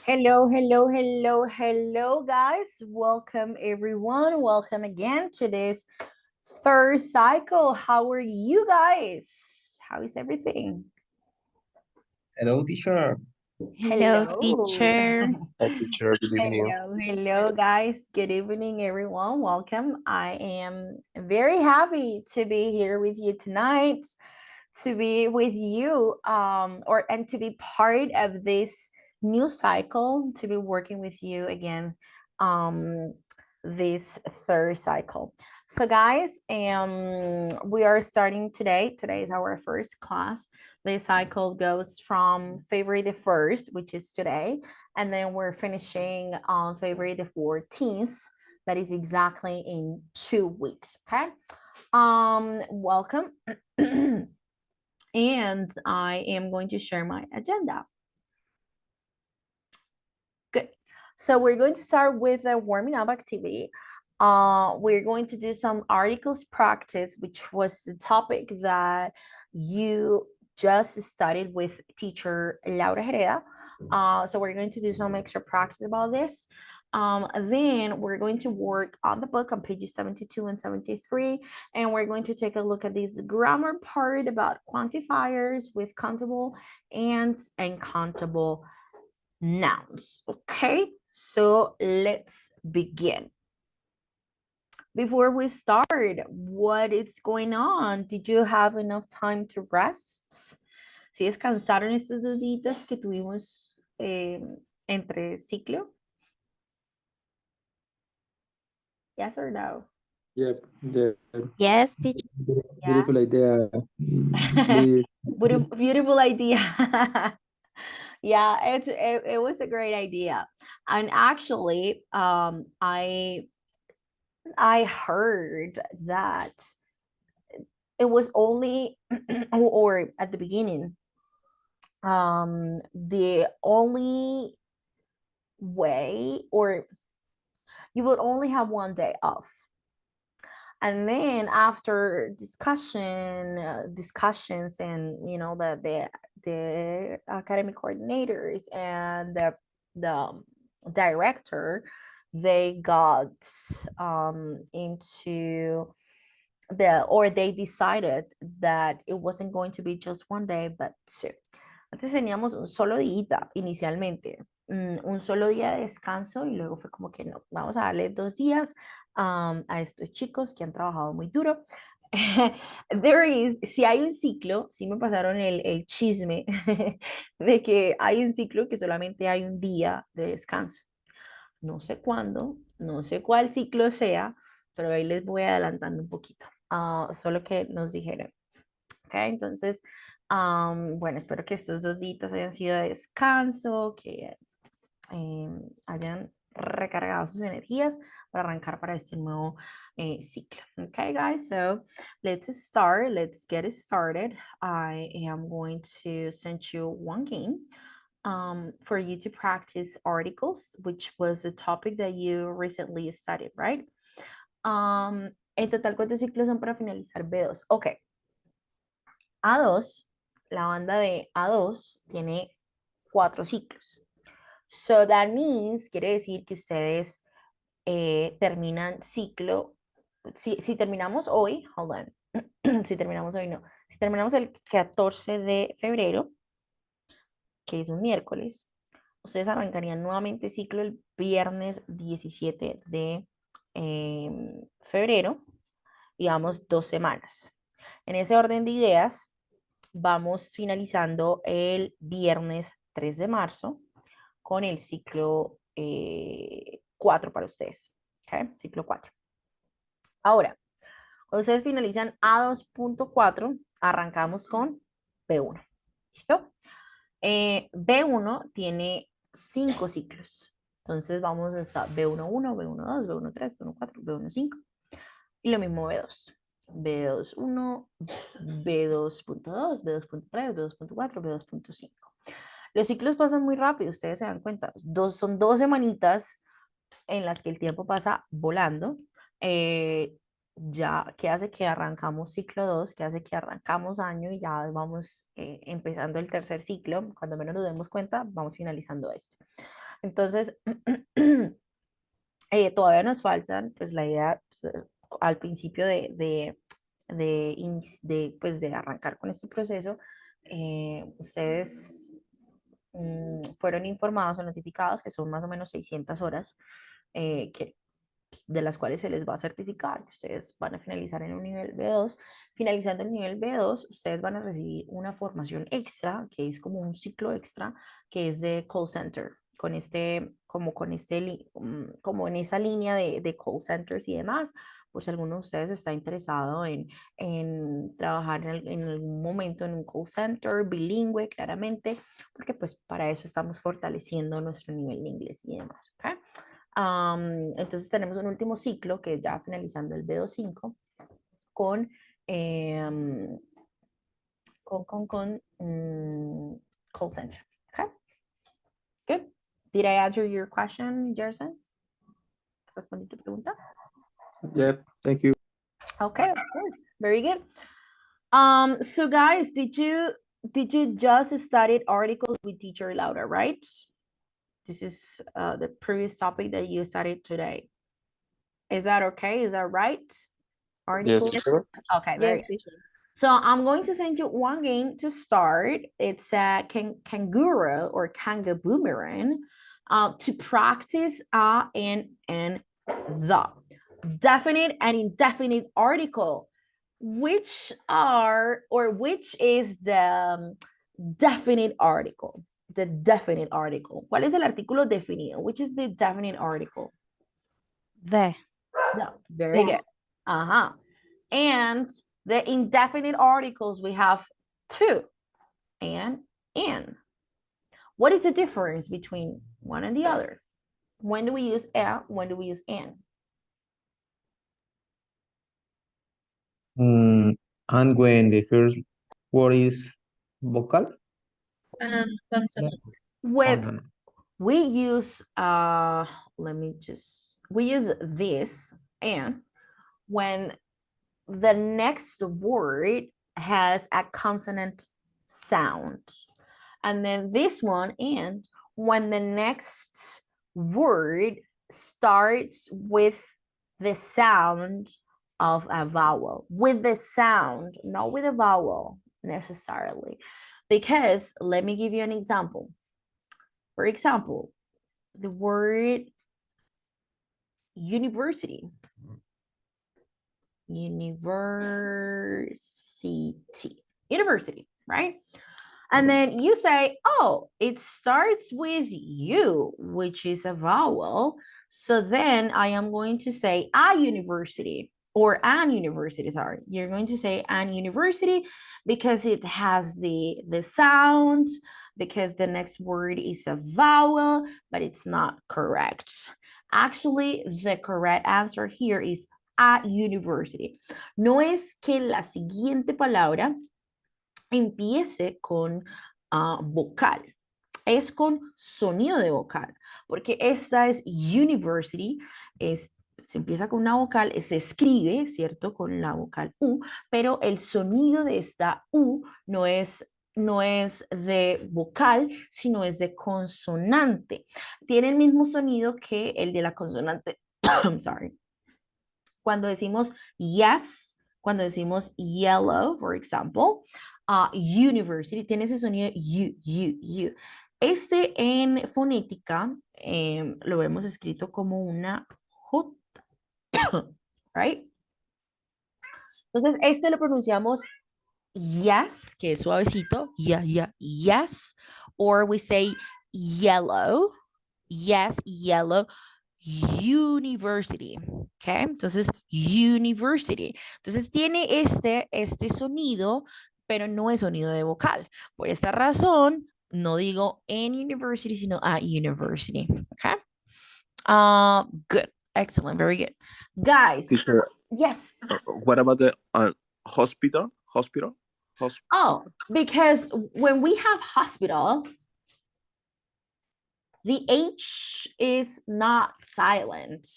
Hello, hello, hello, hello, guys. Welcome, everyone. Welcome again to this third cycle. How are you guys? How is everything? Hello, teacher. Hello, Hello. teacher. Hi, teacher. Good evening. Hello, hello, guys. Good evening, everyone. Welcome. I am very happy to be here with you tonight, to be with you, and to be part of this new cycle, to be working with you again, um, this third cycle. So, guys, we are starting today. Today is our first class. The cycle goes from February the 1st, which is today, and then we're finishing on February the 14th. That is exactly in 2 weeks. Okay. Welcome. And I am going to share my agenda. Good. So we're going to start with a warming up activity. We're going to do some articles practice, which was the topic that you just studied with teacher Laura Hereda. So we're going to do some extra practice about this. Then we're going to work on the book on pages 72 and 73, and we're going to take a look at this grammar part about quantifiers with countable and uncountable nouns. Okay, so let's begin. Before we start, what is going on? Did you have enough time to rest? ¿Sí descansaron estos 2 días que tuvimos entre ciclo? Yes or no? Yep, the Yes, teacher. Yeah. beautiful idea. Leave. Beautiful idea. Yeah, it was a great idea. And actually, I heard that it was only or at the beginning, the only way, or you would only have 1 day off. And then after discussions, and the academic coordinators and the director, they got into they decided that it wasn't going to be just 1 day, but 2. Antes teníamos un solo día inicialmente, un solo día de descanso, y luego fue como que no, vamos a darle 2 días a estos chicos que han trabajado muy duro. Si hay un ciclo, sí me pasaron el chisme de que hay un ciclo que solamente hay un día de descanso. No sé cuándo, no sé cuál ciclo sea, pero ahí les voy adelantando un poquito. Solo que nos dijeron. ¿Ok? Entonces, bueno, espero que estos 2 días hayan sido de descanso, que hayan recargado sus energías para arrancar para este nuevo ciclo. Okay, guys, so let's start. Let's get it started. I am going to send you one game for you to practice articles, which was a topic that you recently studied, right? En total, ¿cuántos ciclos son para finalizar B2? Ok, A2, la banda de A2 tiene 4 ciclos. So that means, quiere decir que ustedes terminan ciclo, si terminamos hoy, hold on, si terminamos hoy no, si terminamos el 14 de febrero, que es un miércoles, ustedes arrancarían nuevamente ciclo el viernes 17 de febrero, y vamos 2 semanas. En ese orden de ideas, vamos finalizando el viernes 3 de marzo con el ciclo 4 para ustedes. ¿Okay? Ciclo 4. Ahora, cuando ustedes finalizan A2.4, arrancamos con B1. ¿Listo? B1 tiene 5 ciclos. Entonces vamos hasta B1.1, B1.2, B1.3, B1.4, B1.5. Y lo mismo B2. B2.1, B2.2, B2.3, B2.4, B2.5. Los ciclos pasan muy rápido, ustedes se dan cuenta. Son 2 semanitas en las que el tiempo pasa volando. Ya, ¿qué hace que arrancamos ciclo 2? ¿Qué hace que arrancamos año y ya vamos empezando el tercer ciclo? Cuando menos nos demos cuenta, vamos finalizando este. Entonces, todavía nos faltan, pues la idea al principio pues, de arrancar con este proceso, ustedes fueron informados o notificados que son más o menos 600 horas que de las cuales se les va a certificar, que ustedes van a finalizar en un nivel B2. Finalizando el nivel B2, ustedes van a recibir una formación extra, que es como un ciclo extra, que es de call center, con como en esa línea de call centers y demás, pues si alguno de ustedes está interesado en trabajar en algún momento en un call center bilingüe, claramente, porque pues para eso estamos fortaleciendo nuestro nivel de inglés y demás, ¿ok? Entonces tenemos un último ciclo que ya finalizando el B25 con, em, call center. Okay, good. Did I answer your question, Jerson? ¿Respondí tu pregunta? Yep. Thank you. Okay, of course. Very good. So guys, did you just study articles with teacher Laura, right? This is the previous topic that you studied today. Is that okay? Is that right? Yes, Articles? teacher. Okay, very Yes, good. teacher. So I'm going to send you one game to start. It's a kangaroo or kanga boomerang to practice and the definite and indefinite article, which is the definite article. The definite article. ¿Cuál es el artículo definido? Which is the definite article? The. No, very good. And the indefinite articles, we have two and in. What is the difference between one and the other? When do we use a? When do we use in? And when the first word is vocal? Consonant. With No. we use we use this and when the next word has a consonant sound. And then this one, and when the next word starts with the sound of a vowel, with the sound, not with a vowel necessarily. Because let me give you an example. For example, the word university. University, right? And then you say, oh, it starts with U, which is a vowel. So then I am going to say a university or an university, sorry. You're going to say an university because it has the sound, because the next word is a vowel, but it's not correct. Actually, the correct answer here is a university. No es que la siguiente palabra empiece con vocal, es con sonido de vocal, porque esta es university, se empieza con una vocal, se escribe, ¿cierto? Con la vocal U, pero el sonido de esta U no es de vocal, sino es de consonante. Tiene el mismo sonido que el de la consonante. I'm sorry. Cuando decimos yes, cuando decimos yellow, for example, university tiene ese sonido you. Este en fonética lo hemos escrito como una J, right? Entonces, este lo pronunciamos yes, que es suavecito, yes, or we say yellow, yes, yellow, university, ¿ok? Entonces, university. Entonces, tiene este sonido, pero no es sonido de vocal. Por esta razón, no digo en university, sino a university, ¿ok? Good, excellent, very good. Guys, Teacher, yes. what about the hospital? Hospital? Oh, because when we have hospital, the H is not silent.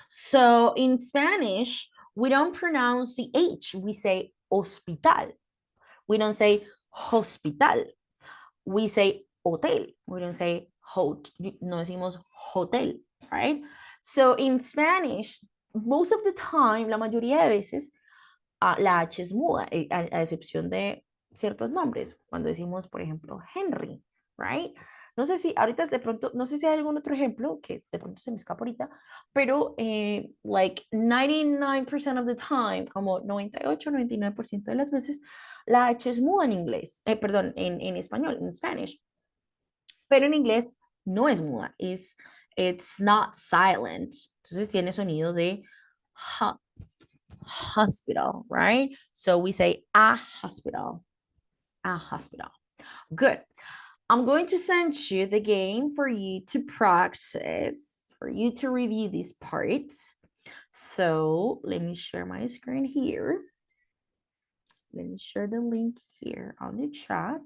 So in Spanish, we don't pronounce the H. We say hospital. We don't say hospital. We say hotel. We don't say no decimos hotel, right? So in Spanish, most of the time, la mayoría de veces, la H es muda, a excepción de ciertos nombres. Cuando decimos, por ejemplo, Henry, right? No sé si ahorita de pronto, no sé si hay algún otro ejemplo que de pronto se me escapa ahorita, pero like 99% of the time, como 98, 99% de las veces, la H es muda en inglés, perdón, en español, en Spanish. Pero en inglés no es muda, it's not silent. Entonces tiene sonido de hospital, right? So we say a hospital, a hospital. Good. I'm going to send you the game for you to practice, for you to review these parts. So let me share my screen here. Let me share the link here on the chat.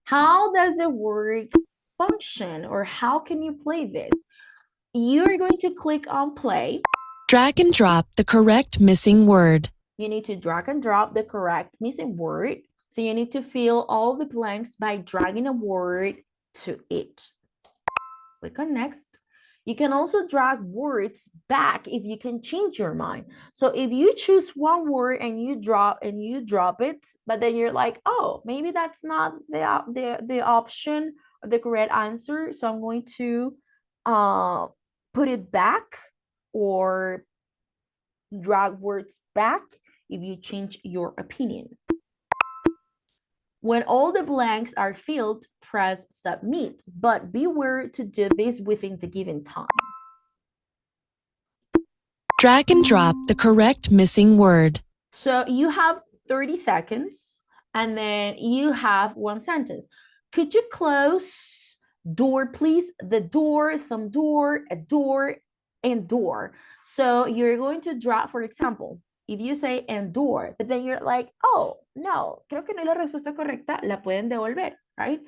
How does the word function, or how can you play this? You're going to click on play. Drag and drop the correct missing word. You need to drag and drop the correct missing word. So you need to fill all the blanks by dragging a word to it. Click on next. You can also drag words back if you can change your mind. So if you choose one word and you drop it, but then you're like, oh, maybe that's not the option or the correct answer. So I'm going to put it back or drag words back if you change your opinion. When all the blanks are filled, press submit, but beware to do this within the given time. Drag and drop the correct missing word. So you have 30 seconds and then you have one sentence. Could you close door, please? The door, some door, a door, and door. So you're going to drop, for example, if you say and door, but then you're like, oh, no, creo que no es la respuesta correcta, la pueden devolver, right?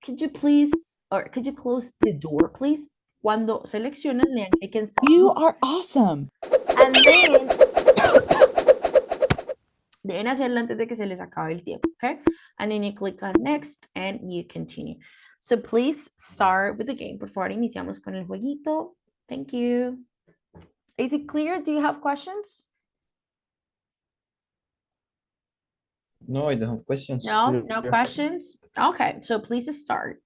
Could you please, or could you close the door, please? Cuando seleccionan, le dan clic en You are awesome. and then deben hacerlo antes de que se les acabe el tiempo, okay? And then you click on next and you continue. So please start with the game. Por favor, iniciamos con el jueguito. Thank you. Is it clear? Do you have questions? No, I don't have questions. No, no Clear. questions? Okay, so please start.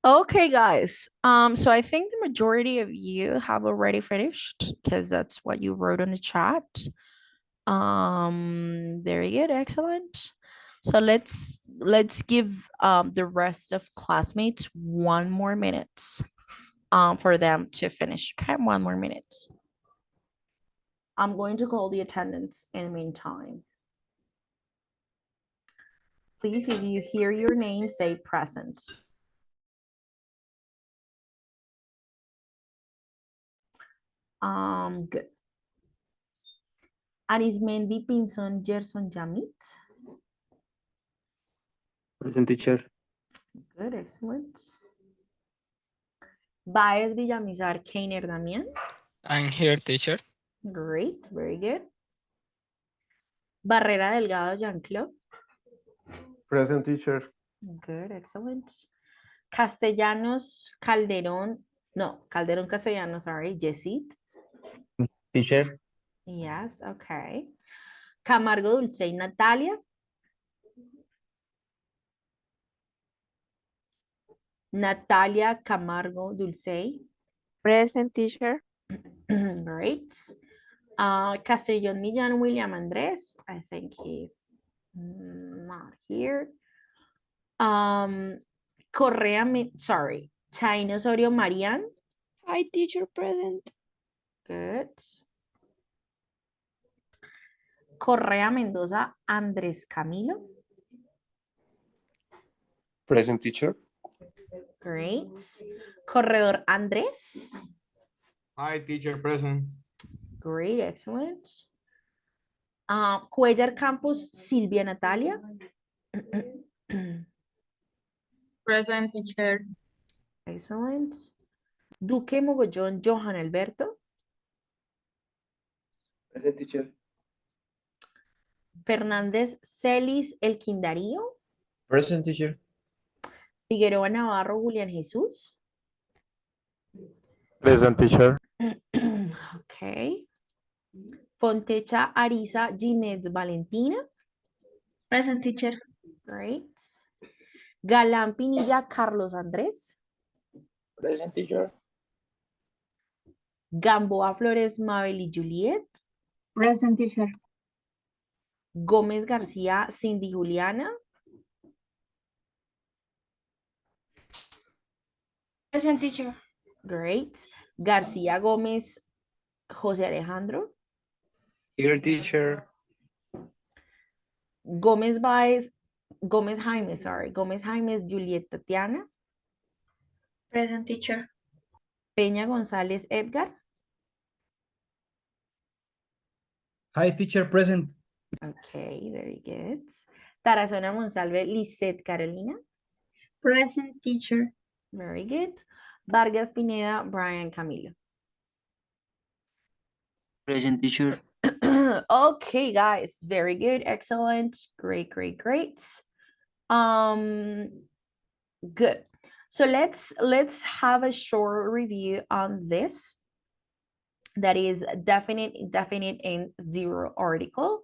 Okay, guys. So I think the majority of you have already finished because that's what you wrote on the chat. Very good, excellent. So let's give the rest of classmates 1 more minute for them to finish. Okay, 1 more minute. I'm going to call the attendance in the meantime. Please, if you hear your name, say present. Good. Arismendi Pinzón Gerson Yamit. Present, teacher. Good, excellent. Baez Villamizar Keiner Damián. I'm here, teacher. Great, very good. Barrera Delgado Jean-Claude. Present, teacher. Good, excellent. Castellanos Calderón, no, Calderón Castellanos, sorry, Yesit. Teacher. Yes, okay. Camargo Dulce Natalia. Natalia Camargo Dulce. Present, teacher. Great. Castellón Millán William Andrés. I think he's not here. Correa, sorry, China Osorio Marian. Hi, teacher, present. Good. Correa Mendoza Andrés Camilo. Present, teacher. Great. Corredor Andrés. Hi, teacher, present. Great, excellent. Cuellar Campos Silvia Natalia. Present, teacher. Excellent. Duque Mogollón Johan Alberto. Present, teacher. Fernández Celis El Quindarío. Present, teacher. Figueroa Navarro Julián Jesús. Present, teacher. Okay. Pontecha Arisa Ginette Valentina. Present, teacher. Great. Galán Pinilla Carlos Andrés. Present, teacher. Gamboa Flores Mabel y Juliet. Present, teacher. Gómez García Cindy Juliana. Present, teacher. Great. García Gómez José Alejandro. Here, teacher. Gómez Baez, Gómez Jaime, sorry. Gómez Jaime Juliet Tatiana. Present, teacher. Peña González Edgar. Hi, teacher, present. Okay, very good. Tarazona Monsalve Lisette Carolina. Present, teacher. Very good. Vargas Pineda Brian Camilo. Present, teacher. Okay, guys, very good, excellent, great, great, great. Good. So let's have a short review on this. That is definite, indefinite, and zero article.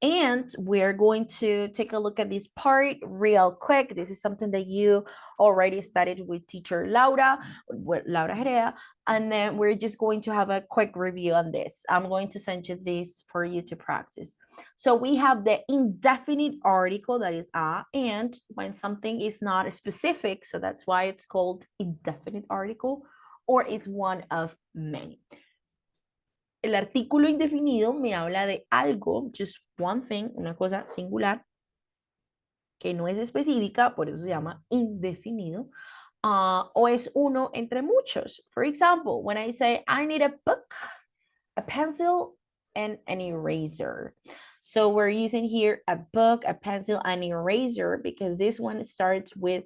And we're going to take a look at this part real quick. This is something that you already studied with teacher Laura, with Laura Herea, and then we're just going to have a quick review on this. I'm going to send you this for you to practice. So we have the indefinite article, that is a, and when something is not specific, so that's why it's called indefinite article, or is one of many. El artículo indefinido me habla de algo, just one thing, una cosa singular, que no es específica, por eso se llama indefinido, o es uno entre muchos. For example, when I say, I need a book, a pencil, and an eraser. So we're using here a book, a pencil, an eraser, because this one starts with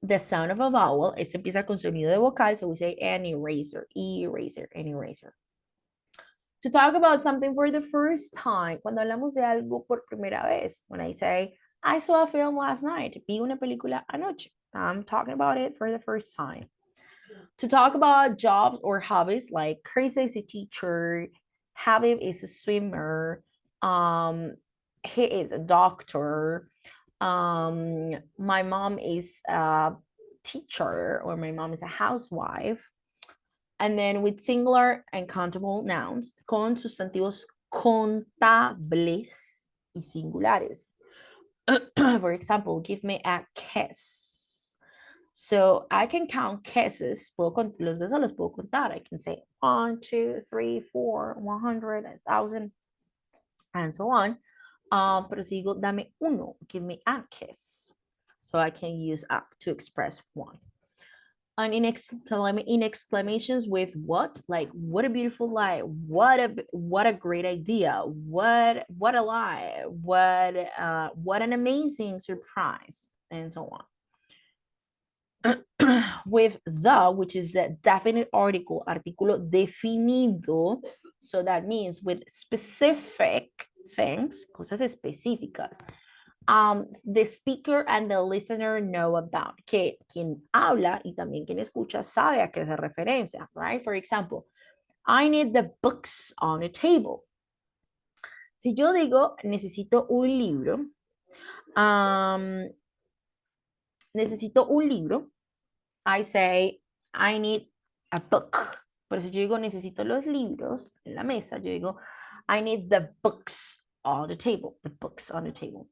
the sound of a vowel. Este empieza con sonido de vocal, so we say an eraser, eraser, an eraser. To talk about something for the first time, cuando hablamos de algo por primera vez, when I say, I saw a film last night, vi una película anoche, I'm talking about it for the first time. To talk about jobs or hobbies, like Chris is a teacher, Habib is a swimmer, he is a doctor, My mom is a teacher, or my mom is a housewife. And then with singular and countable nouns, con sustantivos contables y singulares. For example, give me a kiss. So I can count kisses. Los besos los puedo contar. I can say 1, 2, 3, 4, 100, 1,000, and so on. Pero si digo, dame uno, give me a kiss. So I can use a to express one. And in exclamations with what, like what a beautiful lie, what a great idea, what a lie, what an amazing surprise, and so on. With the, which is the definite article, artículo definido, so that means with specific things, cosas específicas. The speaker and the listener know about, que quien habla y también quien escucha sabe a qué es referencia, right? For example, I need the books on the table. Si yo digo, necesito un libro, I say, I need a book. Pero si yo digo, necesito los libros en la mesa, yo digo, I need the books on the table, the books on the table.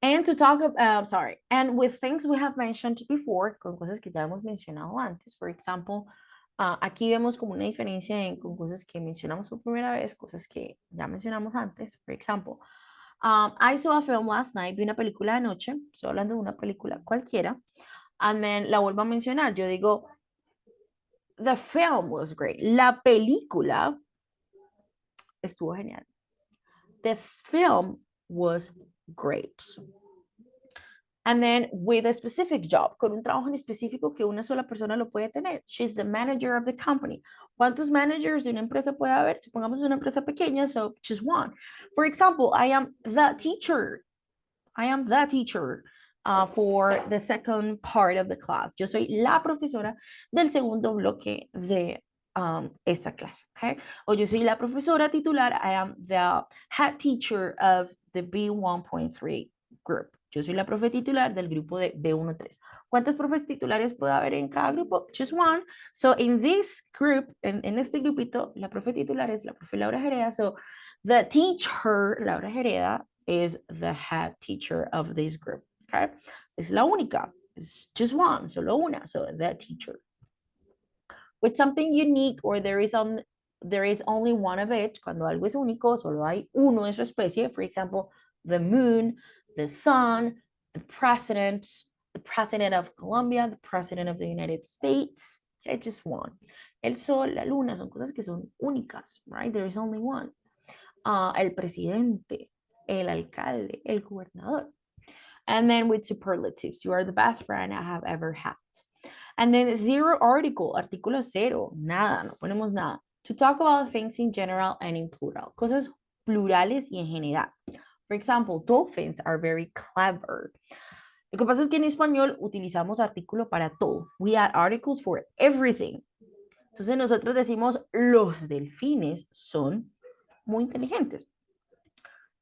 And to talk about, and with things we have mentioned before, con cosas que ya hemos mencionado antes, for example, aquí vemos como una diferencia con cosas que mencionamos por primera vez, cosas que ya mencionamos antes, for example. I saw a film last night, vi una película anoche, estoy hablando de una película cualquiera, and then la vuelvo a mencionar, yo digo, the film was great, la película estuvo genial. The film was great. And then with a specific job, con un trabajo en específico que una sola persona lo puede tener. She's the manager of the company. ¿Cuántos managers de una empresa puede haber? Supongamos una empresa pequeña, so just one. For example, I am the teacher. I am the teacher for the second part of the class. Yo soy la profesora del segundo bloque de esta clase, okay? O yo soy la profesora titular. I am the head teacher of the B1.3 group. Yo soy la profe titular del grupo de B1.3. ¿Cuántas profes titulares puede haber en cada grupo? Just one. So in this group, en este grupito, la profe titular es la profe Laura Jereda. So the teacher, Laura Jereda, is the head teacher of this group. Okay? Es la única. It's just one. Solo una. So the teacher. With something unique, or there is only one of it, cuando algo es único, solo hay uno en su especie. For example, the moon, the sun, the president of Colombia, the president of the United States. Okay, just one. El sol, la luna, son cosas que son únicas, right? There is only one. El presidente, el alcalde, el gobernador. And then with superlatives, you are the best friend I have ever had. And then zero article, artículo cero, nada, no ponemos nada. To talk about things in general and in plural, cosas plurales y en general. For example, dolphins are very clever. Lo que pasa es que en español utilizamos artículo para todo. We add articles for everything. Entonces nosotros decimos los delfines son muy inteligentes.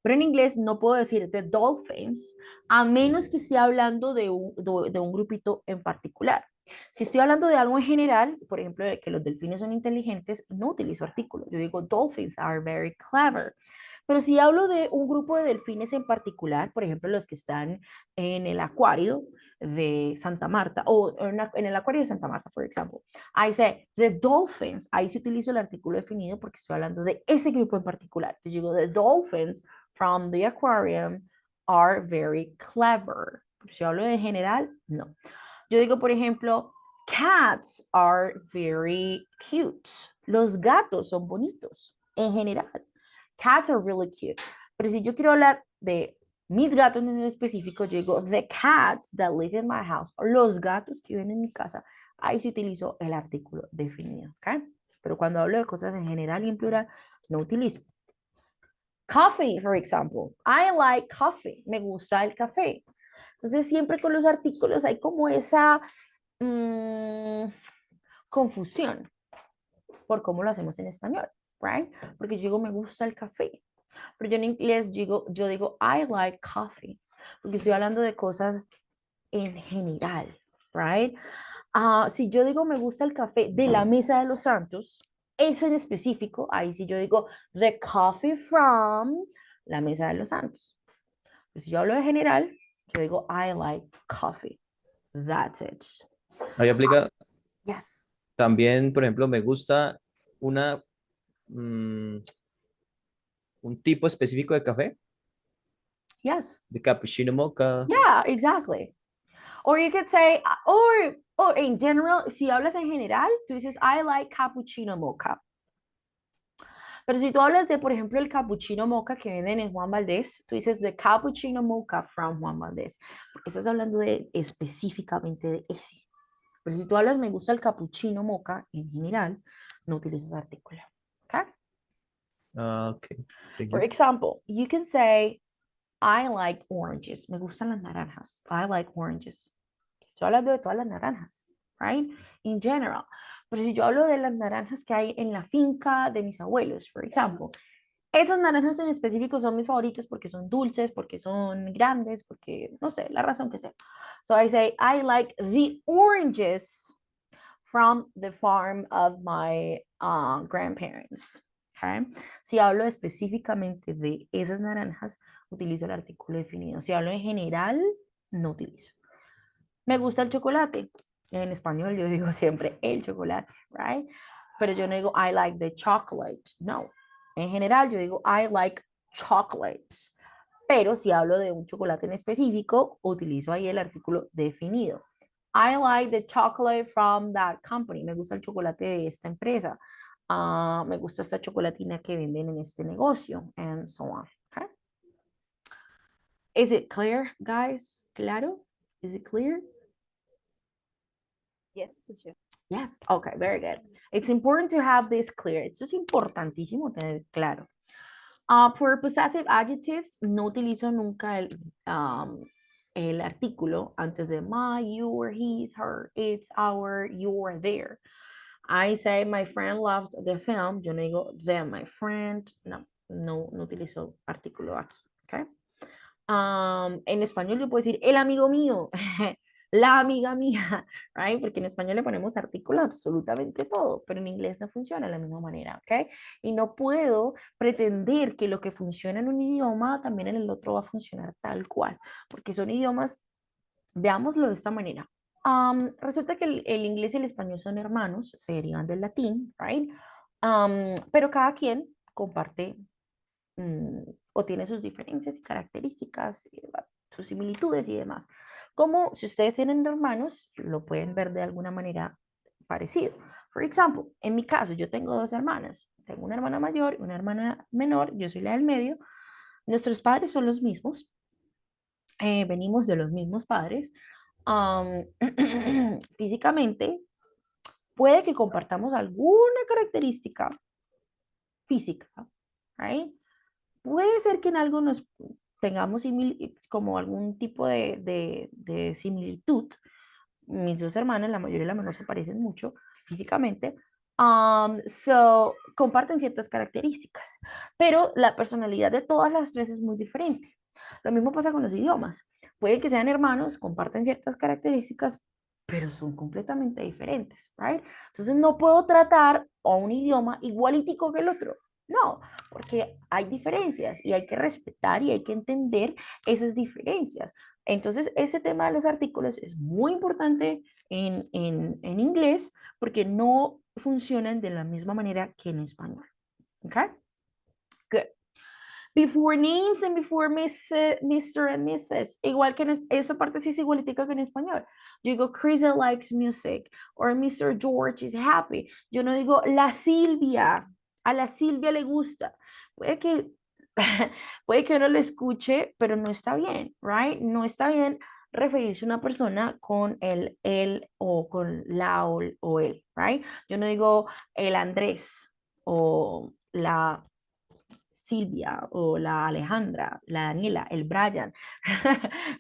Pero en inglés no puedo decir the dolphins a menos que esté hablando de un grupito en particular. Si estoy hablando de algo en general, por ejemplo, de que los delfines son inteligentes, no utilizo artículo. Yo digo dolphins are very clever. Pero si hablo de un grupo de delfines en particular, por ejemplo, los que están en el acuario de Santa Marta, o en el acuario de Santa Marta, por ejemplo, I say the dolphins, ahí se utiliza el artículo definido porque estoy hablando de ese grupo en particular. Entonces digo, the dolphins from the aquarium are very clever. Si hablo de general, no. Yo digo, por ejemplo, cats are very cute. Los gatos son bonitos en general. Cats are really cute. Pero si yo quiero hablar de mis gatos en específico, yo digo, the cats that live in my house, los gatos que viven en mi casa, ahí se utilizó el artículo definido, ¿ok? Pero cuando hablo de cosas en general y en plural, no utilizo. Coffee, for example. I like coffee. Me gusta el café. Entonces, siempre con los artículos hay como esa confusión por cómo lo hacemos en español, right? Porque yo digo, me gusta el café. Pero yo en inglés yo digo, I like coffee. porque estoy hablando de cosas en general, right? Si yo digo me gusta el café de la Mesa de los Santos, ese en específico, ahí sí yo digo the coffee from la Mesa de los Santos. Pues si yo hablo de general, yo digo I like coffee. That's it. Ahí aplica Yes. también, por ejemplo, me gusta una, mm, un tipo específico de café, Yes. de cappuccino mocha. Yeah, exactly. Or you could say, or in general, si hablas en general, tú dices, I like cappuccino mocha. Pero si tú hablas de, por ejemplo, el cappuccino mocha que venden en Juan Valdez, tú dices the cappuccino mocha from Juan Valdez, porque estás hablando de específicamente de ese. Pero si tú hablas, me gusta el cappuccino mocha en general, no utilizas artículo. Okay? Ok, thank For you. example, you can say, I like oranges. Me gustan las naranjas. I like oranges. Estoy hablando de todas las naranjas, right? In general. Pero si yo hablo de las naranjas que hay en la finca de mis abuelos, for example, esas naranjas en específico son mis favoritas porque son dulces, porque son grandes, porque no sé, la razón que sea. So I say, I like the oranges from the farm of my grandparents. Okay. Si hablo específicamente de esas naranjas, utilizo el artículo definido. Si hablo en general, no utilizo. Me gusta el chocolate. En español yo digo siempre el chocolate, right? Pero yo no digo I like the chocolate. No. En general yo digo I like chocolates. Pero si hablo de un chocolate en específico, utilizo ahí el artículo definido. I like the chocolate from that company. Me gusta el chocolate de esta empresa. Me gusta esta chocolatina que venden en este negocio. And so on. Okay? Is it clear, guys? ¿Claro? Is it clear? Yes, teacher. Yes. Okay, very good. It's important to have this clear. Esto es importantísimo tener claro. For possessive adjectives, no utilizo nunca el artículo antes de my, your, his, her, it's, our, your, their. I say my friend loved the film. Yo no digo them, my friend. No utilizo artículo aquí. Okay. En español yo puedo decir el amigo mío, la amiga mía, right? Porque en español le ponemos artículo a absolutamente todo, pero en inglés no funciona de la misma manera, ¿ok? Y no puedo pretender que lo que funciona en un idioma también en el otro va a funcionar tal cual, porque son idiomas, veámoslo de esta manera. Resulta que el inglés y el español son hermanos, se derivan del latín, right? Pero cada quien comparte o tiene sus diferencias y características, sus similitudes y demás. Como si ustedes tienen hermanos, lo pueden ver de alguna manera parecido. Por ejemplo, en mi caso, yo tengo dos hermanas. Tengo una hermana mayor y una hermana menor. Yo soy la del medio. Nuestros padres son los mismos. Venimos de los mismos padres. Físicamente, puede que compartamos alguna característica física, right? Puede ser que en algo nos tengamos como algún tipo de similitud. Mis dos hermanas, la mayor y la menor, se parecen mucho físicamente. So, comparten ciertas características, pero la personalidad de todas las tres es muy diferente. Lo mismo pasa con los idiomas. Puede que sean hermanos, comparten ciertas características, pero son completamente diferentes, right? Entonces no puedo tratar a un idioma igualitico que el otro. No, porque hay diferencias y hay que respetar y hay que entender esas diferencias. Entonces, este tema de los artículos es muy importante en inglés porque no funcionan de la misma manera que en español. Okay? Good. Before names and before Mr. and Mrs. Igual que esa parte sí es igualitica que en español. Yo digo, Chris likes music. Or Mr. George is happy. Yo no digo, la Silvia. A la Silvia le gusta. Puede que, puede que uno lo escuche, pero no está bien, right? No está bien referirse a una persona con el, él o con la o él, right? Yo no digo el Andrés o la Silvia o la Alejandra, la Daniela, el Brian,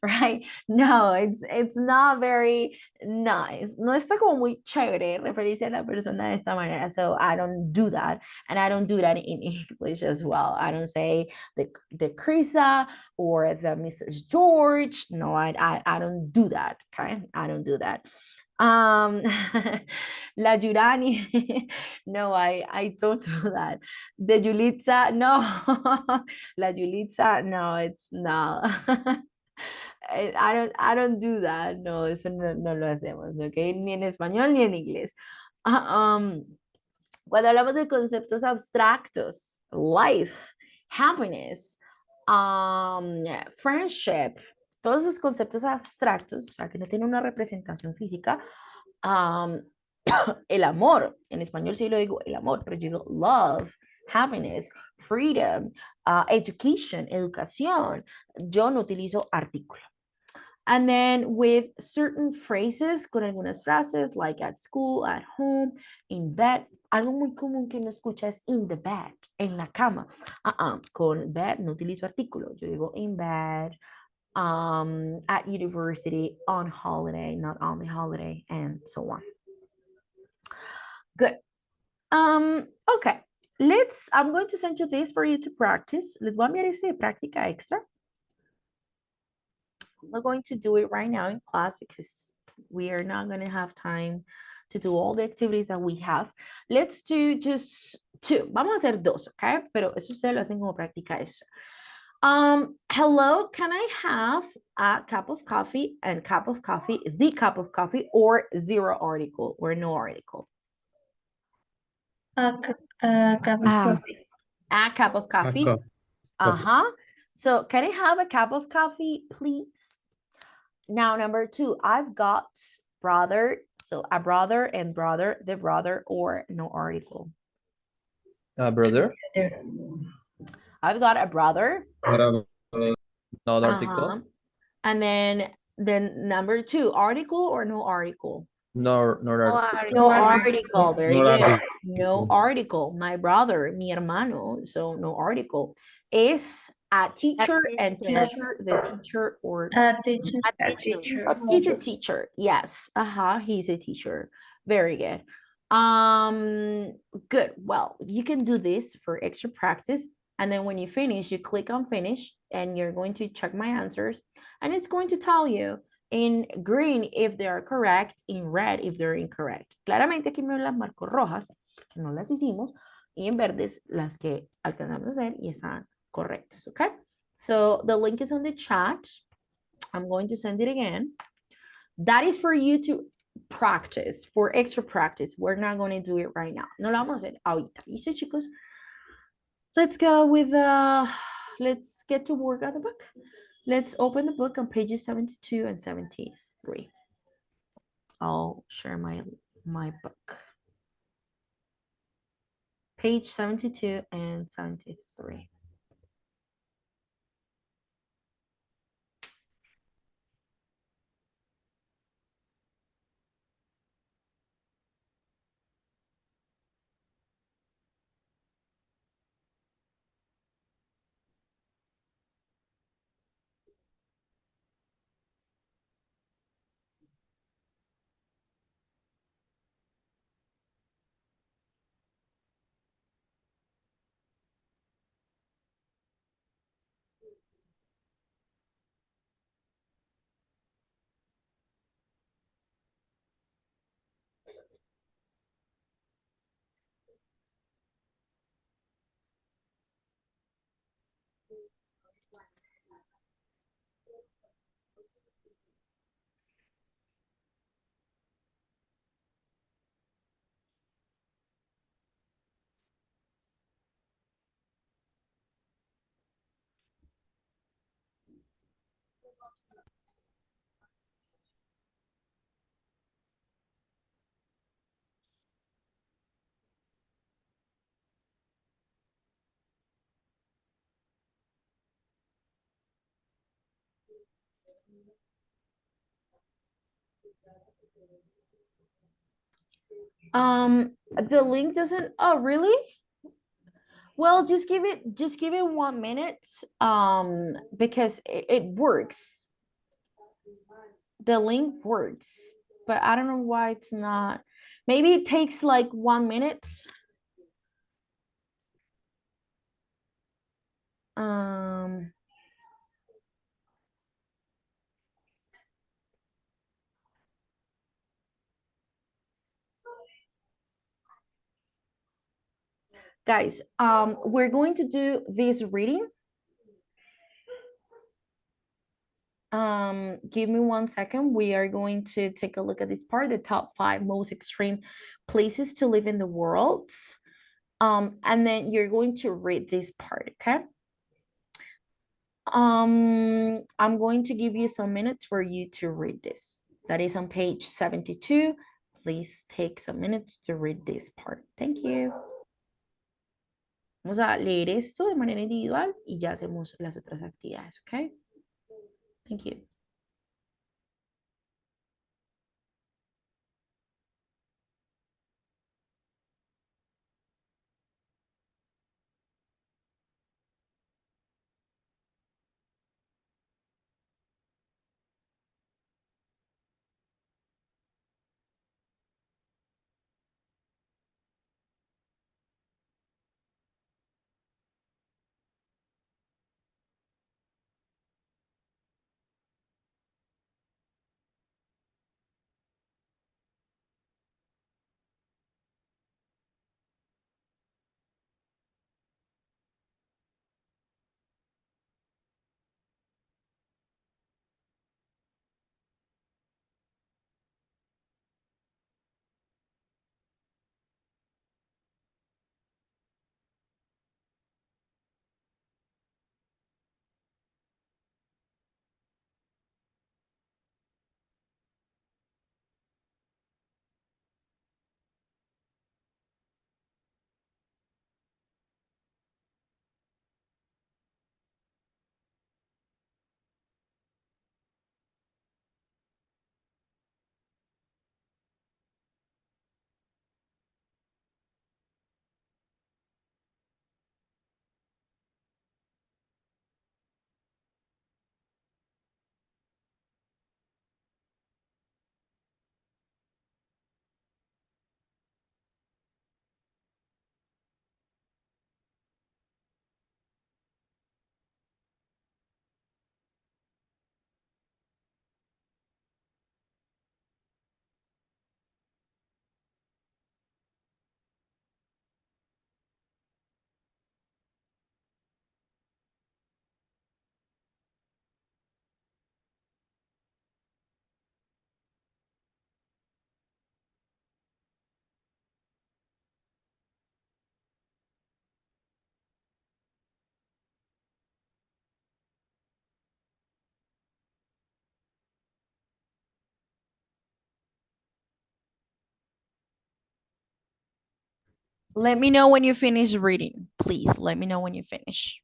right? No, it's not very nice. No está como muy chévere referirse a la persona de esta manera. So I don't do that. And I don't do that in English as well. I don't say the Krisa or the Mr. George. No, I don't do that. Okay. I don't do that. La Yurani. No, I don't do that. The Yulitza, no. La Yulitza, no, it's not. I don't do that. No, eso no lo hacemos, ¿ok? Ni en español ni en inglés. Cuando hablamos de conceptos abstractos, life, happiness, friendship, todos esos conceptos abstractos, o sea, que no tienen una representación física, el amor, en español sí lo digo el amor, pero yo digo love, happiness, freedom, education, educación, yo no utilizo artículo. And then with certain phrases, con algunas frases, like at school, at home, in bed, algo muy común que no escucha es in the bed, en la cama. Con bed no utilizo artículo, yo digo in bed, at university, on holiday, not on the holiday, and so on. Good. Okay. I'm going to send you this for you to practice. Les voy a enviar ese de práctica extra. I'm not going to do it right now in class because we are not going to have time to do all the activities that we have. Let's do just 2. Vamos a hacer 2, okay? Pero eso ustedes lo hacen como práctica extra. Hello, can I have a cup of coffee and cup of coffee, the cup of coffee, or 0 article or no article? A cup of coffee. A cup of coffee. Uh-huh. So can I have a cup of coffee, please? Now, number 2, I've got brother. So a brother and brother, the brother, or no article. Brother, I've got a brother. no article. And then number 2, article or no article? No article. No article. Very No good. article. No article. My brother, mi hermano. So no article. Is a teacher and teacher, the teacher, or A teacher. A teacher. he's a teacher. Yes. He's a teacher. Very good. Good. Well, you can do this for extra practice. And then when you finish, you click on finish and you're going to check my answers. And it's going to tell you in green if they are correct, in red if they're incorrect. Claramente aquí me las marco rojas, que no las hicimos, y en verdes las que alcanzamos a hacer y están correctas, okay? So the link is on the chat. I'm going to send it again. That is for you to practice, for extra practice. We're not going to do it right now. No lo vamos a hacer ahorita. ¿Listo, chicos? Let's go with let's get to work on the book. Let's open the book on pages 72 and 73. I'll share my book. Page 72 and 73. The link doesn't, oh, really? Well, just give it 1 minute, because it works. The link works, but I don't know why it's not. Maybe it takes like 1 minute. Um, guys, we're going to do this reading. Give me 1 second. We are going to take a look at this part, the top 5 most extreme places to live in the world. And then you're going to read this part, okay? I'm going to give you some minutes for you to read this. That is on page 72. Please take some minutes to read this part. Thank you. Vamos a leer esto de manera individual y ya hacemos las otras actividades, ¿ok? Thank you. Let me know when you finish reading. Please let me know when you finish.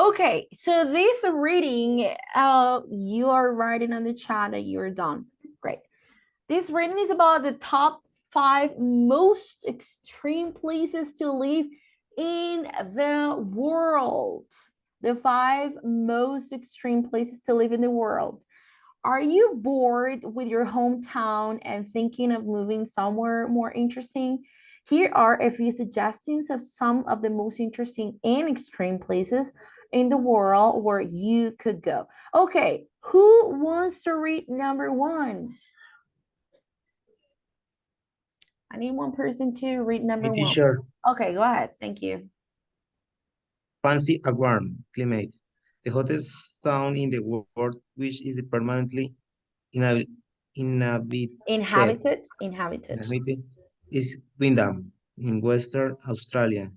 Okay, so this reading, you are writing on the chat that you're done. Great. This reading is about the top 5 most extreme places to live in the world. The 5 most extreme places to live in the world. Are you bored with your hometown and thinking of moving somewhere more interesting? Here are a few suggestions of some of the most interesting and extreme places in the world where you could go. Okay, who wants to read number 1? I need one person to read number 1. Teacher, Okay, go ahead. Thank you. fancy a warm climate. The hottest town in the world, which is permanently inhabited, Inhabited. inhabited, is Windham in Western Australia.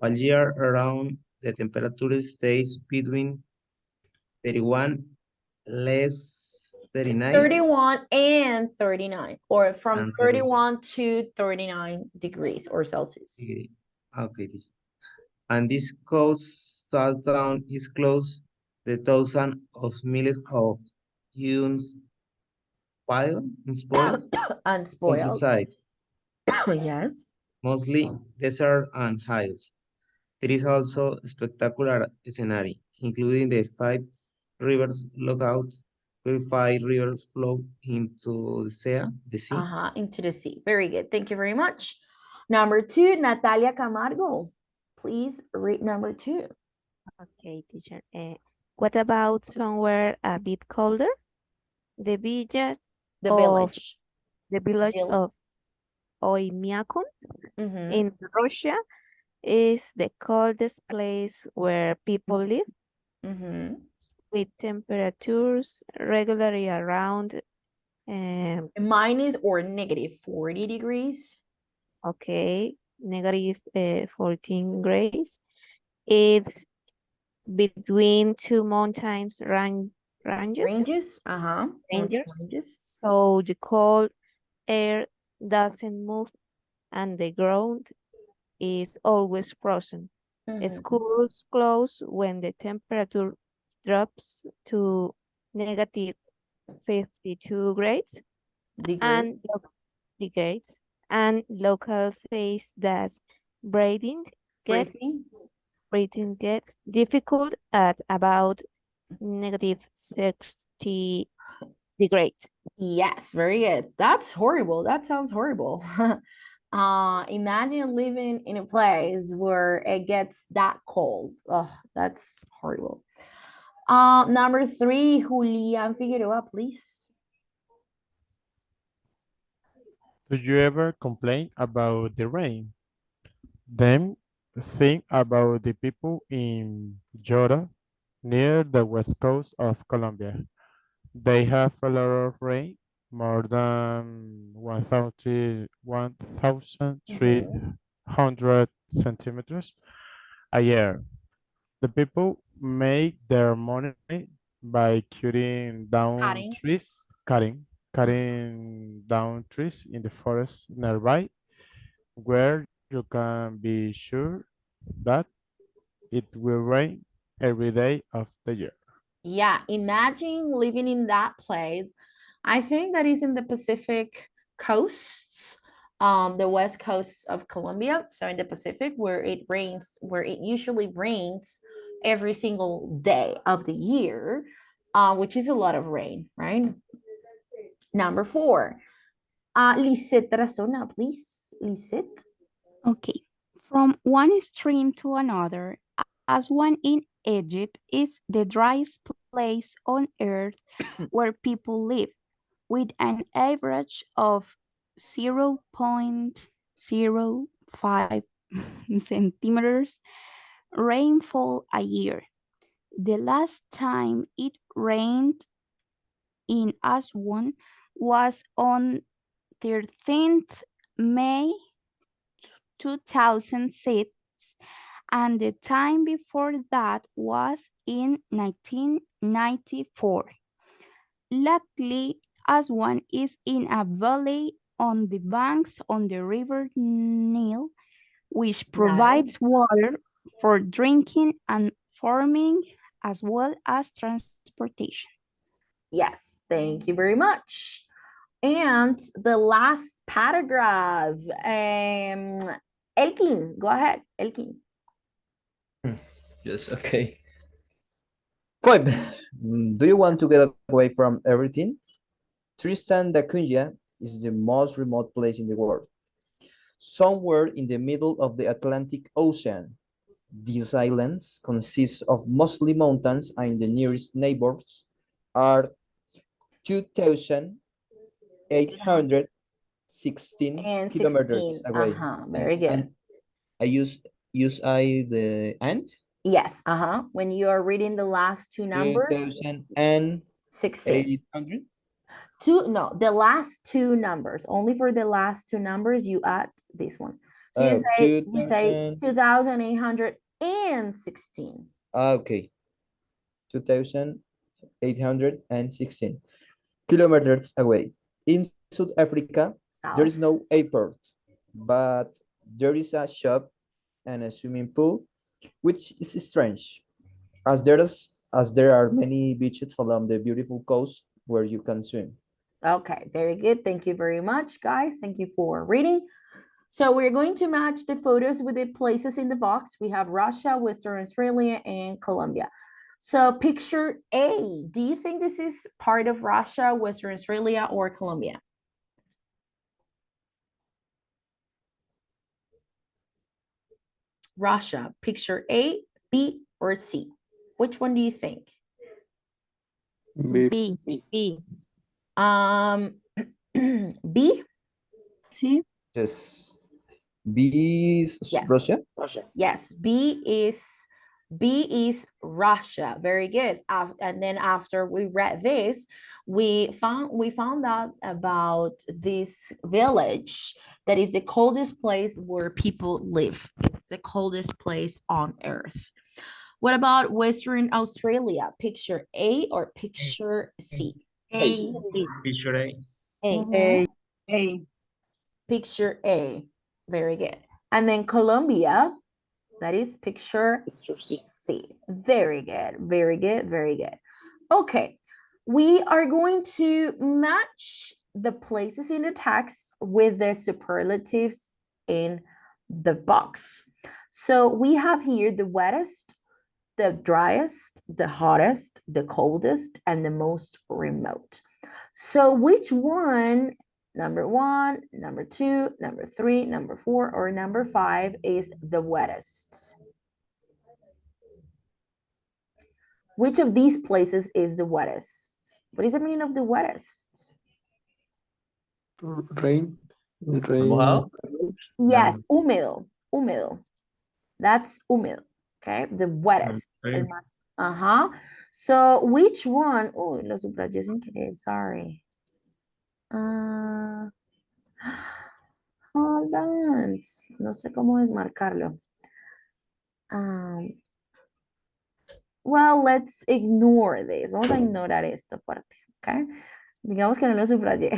All year around, the temperature stays between 31 less 39 31 and 39, or from and 30 31 to 39 degrees or Celsius. degree. Okay, and this coastal town is close the thousand of millions of dunes, wild and spoiled Unspoiled. countryside, Yes. mostly desert and hills. There is also a spectacular scenery, including the five rivers lookout, where 5 rivers flow into the sea. Into the sea. Very good. Thank you very much. Number 2, Natalia Camargo. Please read number 2. Okay, teacher. What about somewhere a bit colder? The villages The of village. the village Vill- of Oymyakon Mhm. in Russia is the coldest place where people live, Mhm. with temperatures regularly around Minus or negative 40 degrees. okay, negative 14 degrees. It's between two mountains ranges. Ranges. Ranges. Ranges. So the cold air doesn't move and the ground is always frozen. Mhm. Schools close when the temperature drops to negative 52 grades and degrees. And local says that breathing gets Breathing. breathing gets difficult at about negative 60 degrees. Yes, very good. That's horrible. That sounds horrible. Imagine living in a place where it gets that cold. Oh, that's horrible. Number 3, Julian Figueroa, please. Do you ever complain about the rain? Then think about the people in Jora, near the west coast of Colombia. They have a lot of rain, more than 1,300 centimeters a year. The people make their money by Cutting. cutting down trees in the forest nearby, where you can be sure that it will rain every day of the year. Yeah, imagine living in that place. I think that is in the Pacific coasts, the west coast of Colombia. So in the Pacific, where it rains, where it usually rains every single day of the year, which is a lot of rain, right? Number 4, Lisette Tarazona, please. Lisette. Okay. From one extreme to another, as one in Egypt is the driest place on earth where people live, with an average of 0.05 centimeters rainfall a year. The last time it rained in Aswan was on 13th May 2006, and the time before that was in 1994. Luckily, Aswan is in a valley on the banks on the river Nile, which provides water for drinking and farming, as well as transportation. Yes, thank you very much. And the last paragraph, Elkin, go ahead, Elkin. Yes, okay. 5. Do you want to get away from everything? Tristan da Cunha is the most remote place in the world, somewhere in the middle of the Atlantic Ocean. These islands consist of mostly mountains, and the nearest neighbors are 2,816 And kilometers 16. away. Very good. And I use the and Yes, when you are reading the last two numbers, 16. 2,800. No, the last two numbers. Only for the last two numbers, you add this one. So you say 2,816. Okay. 2,816 kilometers away. In South Africa, there is no airport, but there is a shop and a swimming pool, which is strange, as there are many beaches along the beautiful coast where you can swim. Okay, very good. Thank you very much, guys. Thank you for reading. So we're going to match the photos with the places in the box. We have Russia, Western Australia, and Colombia. So picture A, do you think this is part of Russia, Western Australia, or Colombia? Russia, picture A, B, or C? Which one do you think? B. B. B? Sí. Yes. B is Yes. Russia? Yes, B is Russia. Very good. And then after we read this, we found out about this village that is the coldest place where people live. It's the coldest place on earth. What about Western Australia? Picture A or picture C? A. Picture A. A. Picture A. Very good. And then Colombia, that is picture C. Very good, very good, very good. Okay, we are going to match the places in the text with the superlatives in the box. So we have here the wettest, the driest, the hottest, the coldest, and the most remote. So which one, number 1, number 2, number 3, number 4, or number 5 is the wettest? Which of these places is the wettest? What is the meaning of the wettest? Rain. Mojado? Yes, húmedo, húmedo. That's húmedo, okay? The wettest. El más. So which one? Oh, lo subrayé sin querer, sorry. Hold on. No sé cómo desmarcarlo. Well, let's ignore this. Vamos a ignorar esta parte, okay? Digamos que no lo subrayé.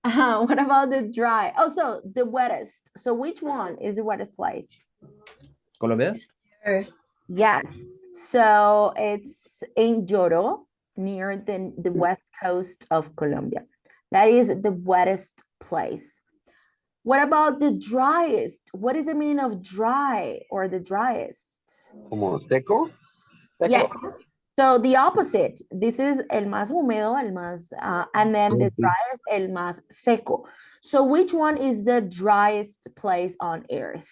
What about the dry? Oh, so the wettest. So which one is the wettest place? Colombia? Yes. So it's in Lloro, near the west coast of Colombia. That is the wettest place. What about the driest? What is the meaning of dry or the driest? Como seco. Yes. So the opposite. This is el más húmedo, el más, and then the driest, el más seco. So which one is the driest place on earth?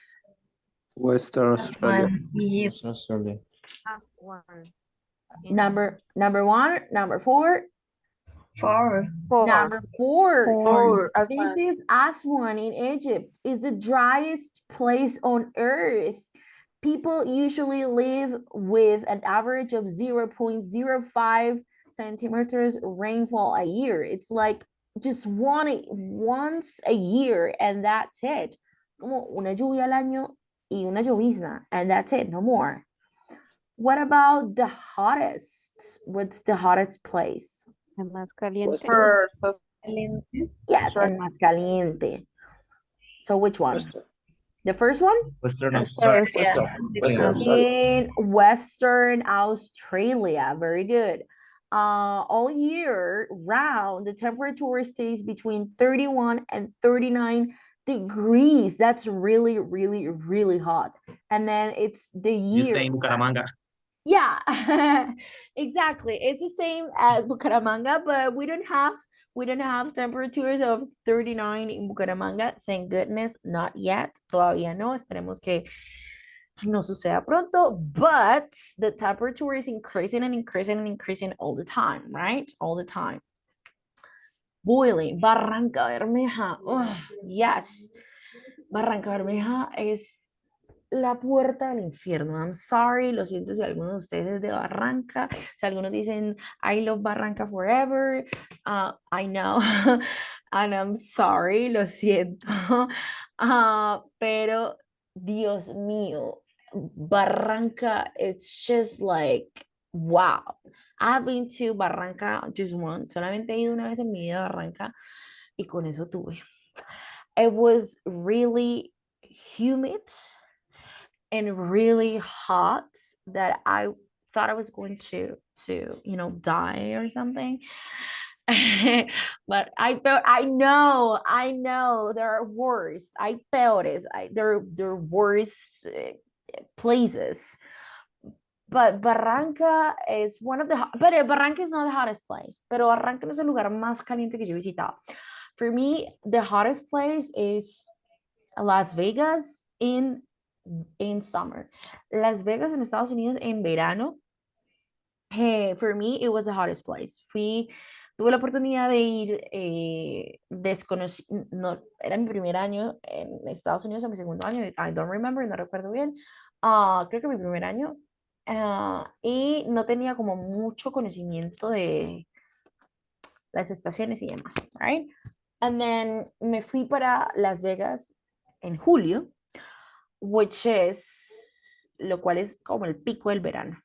Western Australia. Western Australia. Number 1, number 4. 4. Number 4. 4. This is Aswan in Egypt. It's the driest place on earth. People usually live with an average of 0.05 centimeters rainfall a year. It's like just once a year, and that's it. Como una lluvia al año y una llovizna, and that's it, no more. What about the hottest? What's the hottest place? El más caliente. Yes, el más caliente. So which one? The first one? Western Australia. In Western Australia. Very good. All year round, the temperature stays between 31 and 39 degrees. That's really, really, really hot. And then it's the You year. say in Bucaramanga. Yeah, exactly. It's the same as Bucaramanga, but we don't have temperatures of 39 in Bucaramanga. Thank goodness, not yet. Todavía no. Esperemos que no suceda pronto. But the temperature is increasing and increasing and increasing all the time, right? All the time. Boiling. Barranca Bermeja. Oh, yes. Barranca Bermeja es la puerta del infierno. I'm sorry, lo siento si alguno de ustedes es de Barranca, si algunos dicen I love Barranca forever, I know, and I'm sorry, lo siento, pero Dios mío, Barranca, it's just like, wow. I've been to Barranca just once, solamente he ido una vez en mi vida a Barranca y con eso tuve. It was really humid and really hot that I thought I was going to die or something. But I know there are worse. I felt it. There are worse places. But Barranca is one of the but Barranca is not the hottest place. Pero Barranca no es el lugar más caliente que yo he visitado. For me, the hottest place is Las Vegas in summer. Las Vegas en Estados Unidos en verano. For me, it was the hottest place. Tuve la oportunidad de ir no, era mi primer año en Estados Unidos, en mi segundo año, I don't remember, no recuerdo bien. Creo que mi primer año. Y no tenía como mucho conocimiento de las estaciones y demás, right? And then me fui para Las Vegas en julio, lo cual es como el pico del verano.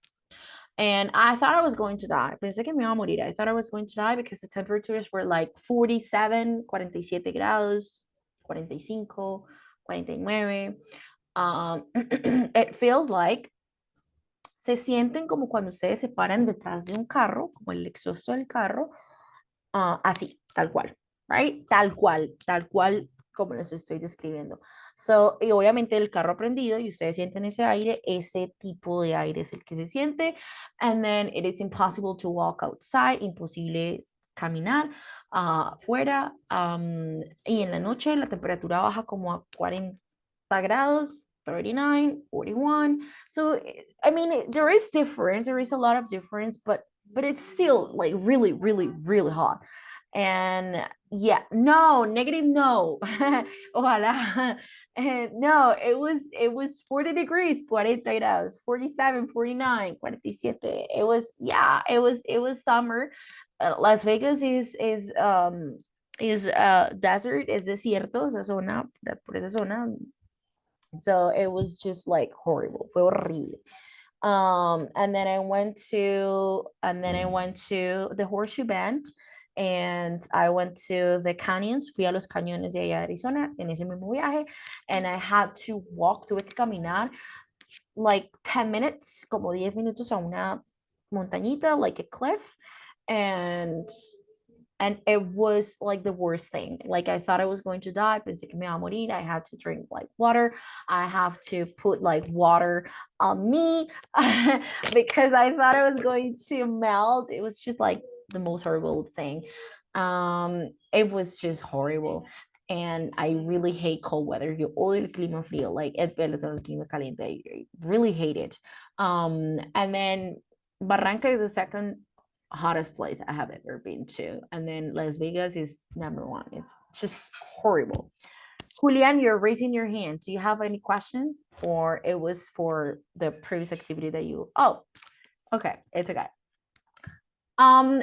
And I thought I was going to die. Pensé que me iba a morir. I thought I was going to die because the temperatures were like 47 grados, 45, 49. It feels like se sienten como cuando ustedes se paran detrás de un carro, como el exhausto del carro, así, tal cual, right? Tal cual como les estoy describiendo. Y obviamente el carro prendido y ustedes sienten ese aire, ese tipo de aire es el que se siente. And then it is impossible to walk outside, imposible caminar fuera. Y en la noche la temperatura baja como a 40 grados, 39, 41. So, I mean, there is difference. There is a lot of difference, but it's still like really, really, really hot. And yeah, no, negative, no. Ojalá. No, it was 40 degrees, 40 grados, 47, 49, 47. It was summer. Las Vegas is desert, es desierto, esa zona, por esa zona. So it was just like horrible, fue horrible. And then I went to the Horseshoe Bend, and I went to the canyons. Fui a los cañones de allá de Arizona en ese mismo viaje, and I had to walk, tuve que caminar like 10 minutes, como 10 minutos a una montañita, like a cliff, and it was like the worst thing. Like I thought I was going to die. Pensé que me iba a morir. I had to drink like water. I have to put like water on me because I thought I was going to melt. It was just like the most horrible thing. It was just horrible. And I really hate cold weather. Yo odio el clima frío. Like el clima caliente. I really hate it. And then Barranca is the second hottest place I have ever been to. And then Las Vegas is number one. It's just horrible. Julian, you're raising your hand. Do you have any questions? Or it was for the previous activity that oh, okay, it's okay.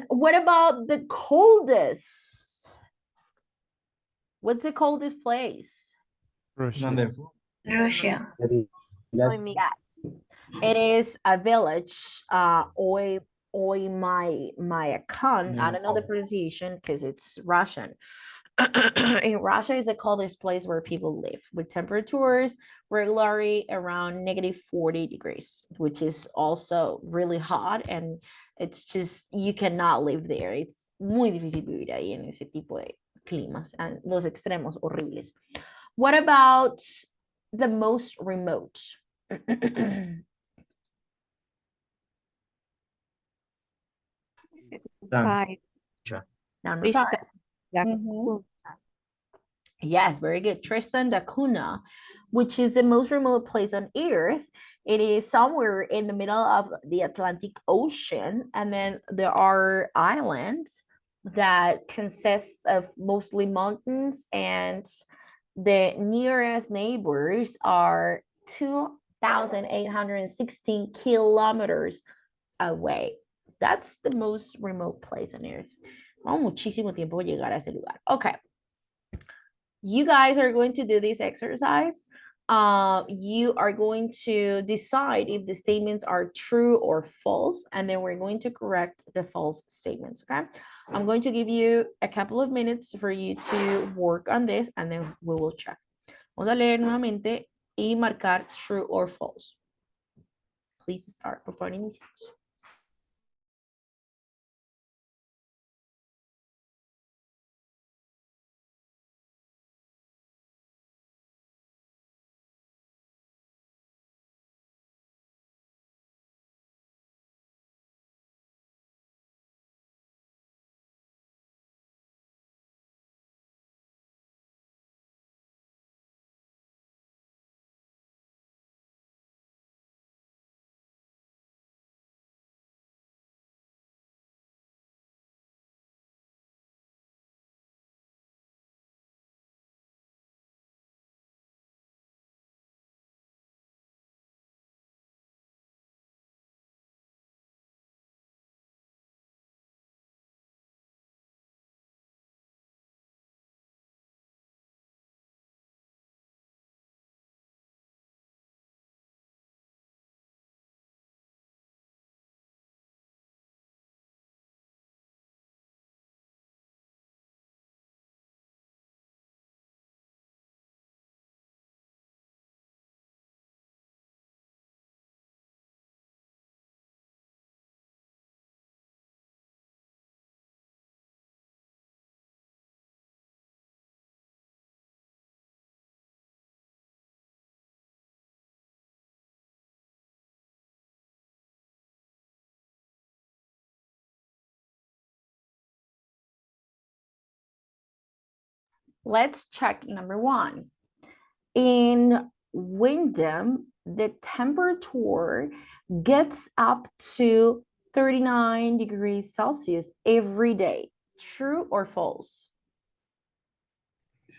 What about the coldest? What's the coldest place? Russia. Russia. Yes. It is a village, Oymyakon. I don't know the pronunciation because it's Russian. in Russia is the coldest place where people live, with temperatures regularly around -40 degrees, which is also really hot, and it's just you cannot live there. It's muy difícil vivir ahí en ese tipo de climas and los extremos horribles. What about the most remote? Five. Number Tristan five. da Mhm. Yes, very good. Tristan da Cunha, which is the most remote place on Earth. It is somewhere in the middle of the Atlantic Ocean, and then there are islands that consist of mostly mountains, and the nearest neighbors are 2,816 kilometers away. That's the most remote place on Earth. Vamos muchísimo tiempo llegar a ese lugar. Okay. You guys are going to do this exercise. You are going to decide if the statements are true or false, and then we're going to correct the false statements, okay? I'm going to give you a couple of minutes for you to work on this, and then we will check. Vamos a leer nuevamente y marcar true or false. Please start before iniciamos. Let's check number one. In Wyndham, the temperature gets up to 39 degrees Celsius every day. True or false?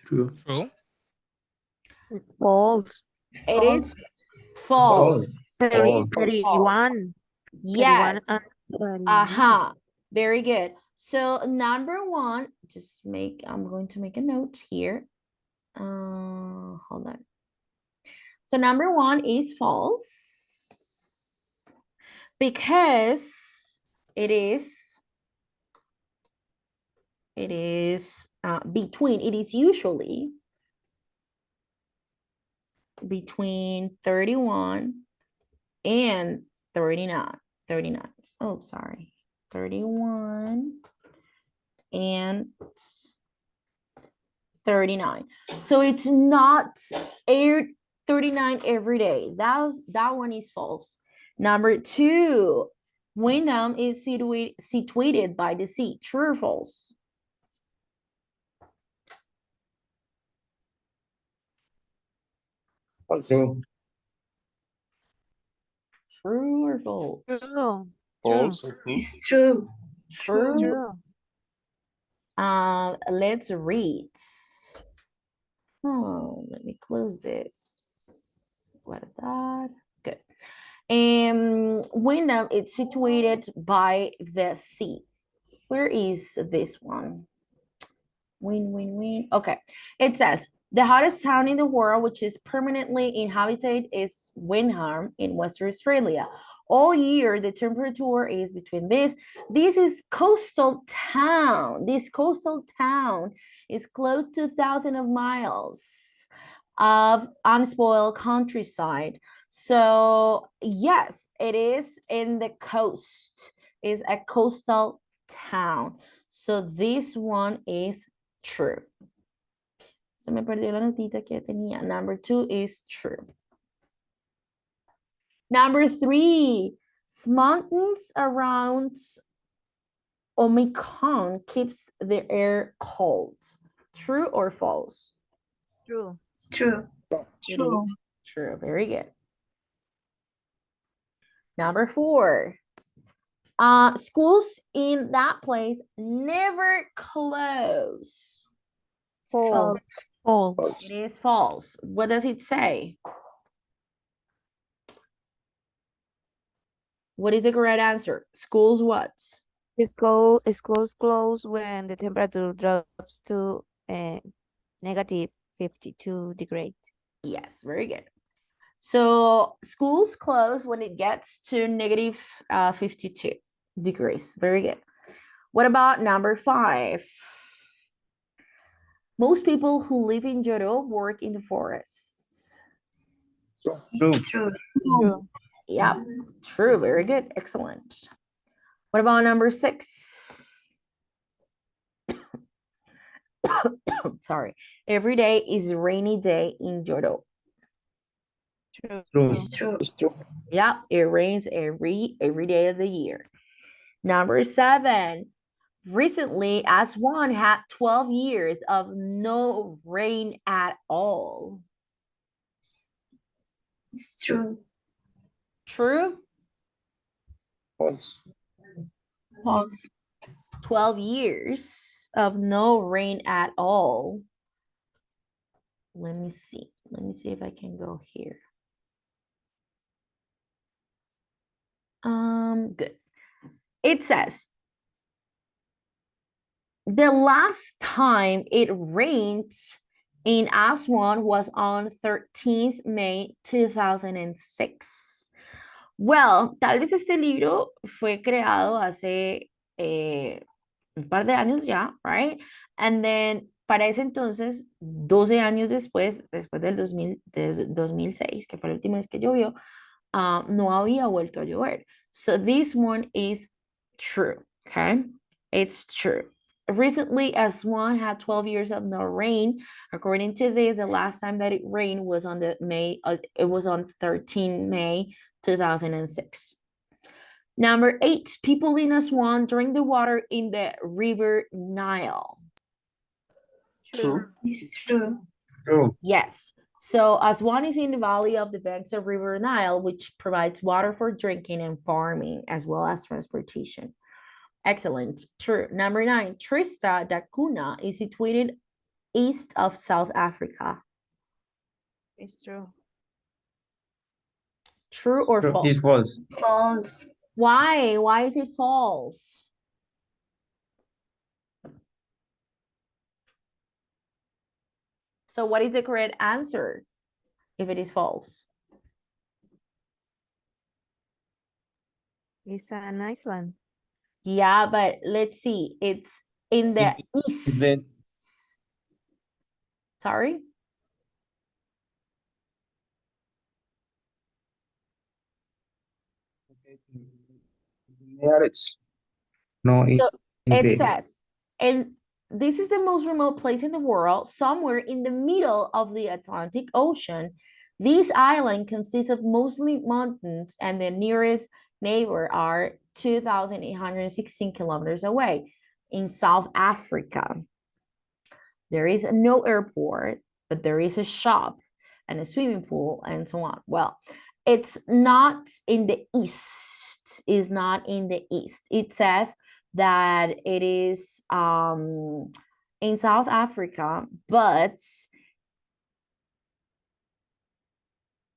True. True. False. It is false. It is false. 31. 31 Yes. and 39. Uh-huh. Very good. So number one, I'm going to make a note here. Hold on. So number one is false because it is usually between 31 and 39. Oh, sorry. 31 and 39. So it's not 39 every day. That one is false. Number two, Wyndham is situated by the sea. True or false? True. True or false? True. False, I think. It's true. True. True. Let's read. Oh, let me close this. What is that? Good. Wyndham, it's situated by the sea. Where is this one? Win. Okay. It says the hottest town in the world, which is permanently inhabited, is Wyndham in Western Australia. All year, the temperature is between this. This is coastal town. This coastal town is close to 1,000 of miles of unspoiled countryside. So yes, it is in the coast. It's a coastal town. So this one is true. Se me perdió la notita que tenía. Number 2 is true. Number 3, mountains around Omicron keeps the air cold. True or false? True. True. True. True. Very good. Number 4. Schools in that place never close. False. False. It is false. What does it say? What is the correct answer? Schools what? Schools close when the temperature drops to negative 52 degrees. Yes, very good. So schools close when it gets to negative 52 degrees. Very good. What about number 5? Most people who live in Joro work in the forests. It's true. True. Yep, true. Very good. Excellent. What about number 6? Sorry. Every day is a rainy day in Joro. True. It's true. Yep, it rains every day of the year. Number 7. Recently, Aswan had 12 years of no rain at all. It's true. True? False. False. 12 years of no rain at all. Let me see. Let me see if I can go here. Good. It says, the last time it rained in Aswan was on 13th May 2006. Well, tal vez este libro fue creado hace un par de años ya, right? And then, para ese entonces, 12 años después del 2006, que fue la última vez que llovió, no había vuelto a llover. So this one is true, okay? It's true. Recently, Aswan had 12 years of no rain. According to this, the last time that it rained was on it was on 13 May 2006. Number 8, people in Aswan drink the water in the river Nile. True. It's true. True. Yes. So Aswan is in the valley of the banks of River Nile, which provides water for drinking and farming, as well as transportation. Excellent. True. Number 9, Trista da Cunha is situated east of South Africa. It's true. True or True. false? It's false. False. Why? Why is it false? So what is the correct answer if it is false? It's an island. Yeah, but let's see. It's in the east. then- Sorry? No, So in it the says, and this is the most remote place in the world, somewhere in the middle of the Atlantic Ocean. This island consists of mostly mountains, and the nearest neighbor are 2,816 kilometers away in South Africa. There is no airport, but there is a shop and a swimming pool and so on. Well, it's not in the east. It's not in the east. It says that it is in South Africa, but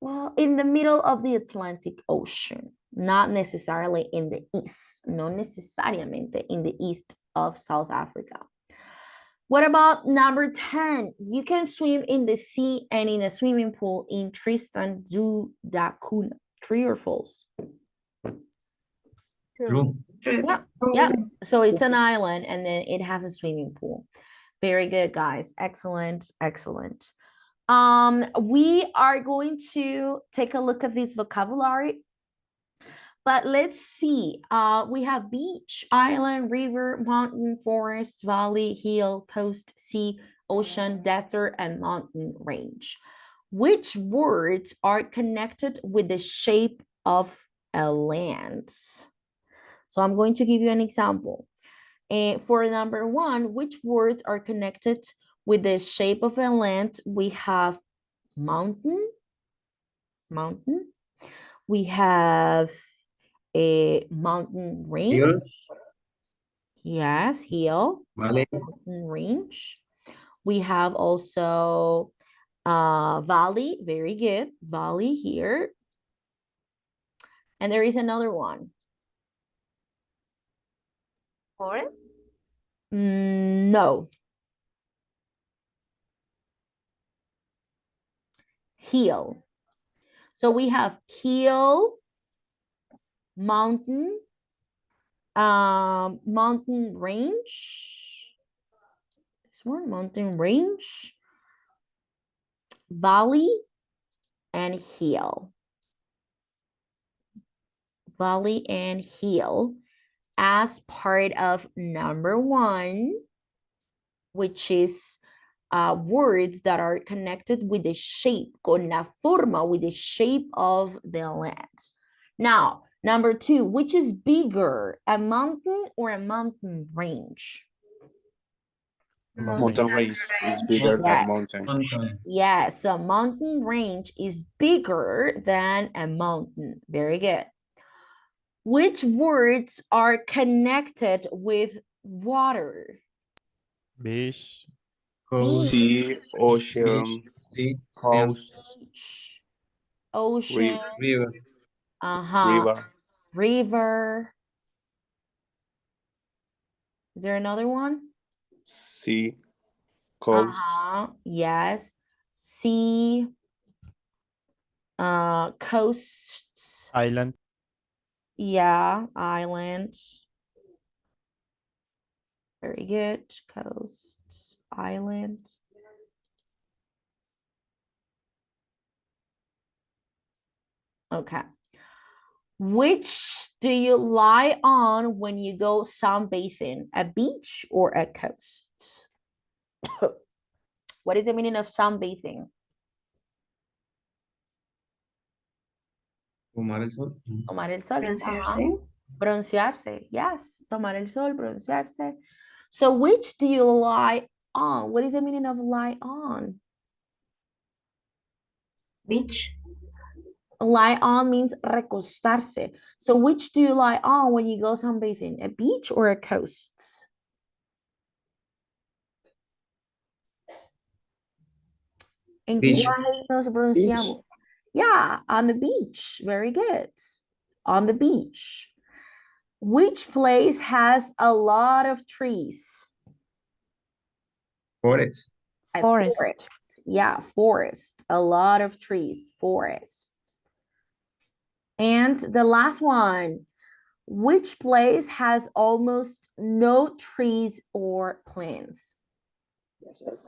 well, in the middle of the Atlantic Ocean, not necessarily in the east, no necesariamente in the east of South Africa. What about number 10? You can swim in the sea and in a swimming pool in Tristan da Cunha. True or false? True. True. Yeah, yeah. So it's an island and then it has a swimming pool. Very good, guys. Excellent, excellent. We are going to take a look at this vocabulary. But let's see. We have beach, island, river, mountain, forest, valley, hill, coast, sea, ocean, desert, and mountain range. Which words are connected with the shape of a land? So I'm going to give you an example. For number one, which words are connected with the shape of a land? We have mountain, mountain. We have a mountain range. Hill. Yes, hill. Valley. Mountain range. We have also valley. Very good. Valley here. And there is another one. Forest? No. Hill. So we have hill, mountain, mountain range. This one, mountain range, valley, and hill. Valley and hill as part of number one, which is words that are connected with the shape, con la forma, with the shape of the land. Now, number two, which is bigger, a mountain or a mountain range? Mountain range is bigger than mountain. Yes, so mountain range is bigger than a mountain. Very good. Which words are connected with water? Beach, Sea, ocean, coast, Beach, ocean, river, river, river. Is there another one? sea, coast, Yes. Sea, coasts. island, Yeah, islands. Very good. Coasts, islands. Okay. Which do you lie on when you go sunbathing? A beach or a coast? What is the meaning of sunbathing? tomar el sol. Tomar el sol. Broncearse. Broncearse. Yes. Tomar el sol, broncearse. So which do you lie on? What is the meaning of lie on? Beach. Lie on means recostarse. So which do you lie on when you go sunbathing? A beach or a coast? ¿En qué Beach. lugar nos bronceamos? Yeah, on the beach. Very good. On the beach. Which place has a lot of trees? Forest. A Forest. forest. Yeah, forest. A lot of trees. Forest. And the last one. Which place has almost no trees or plants?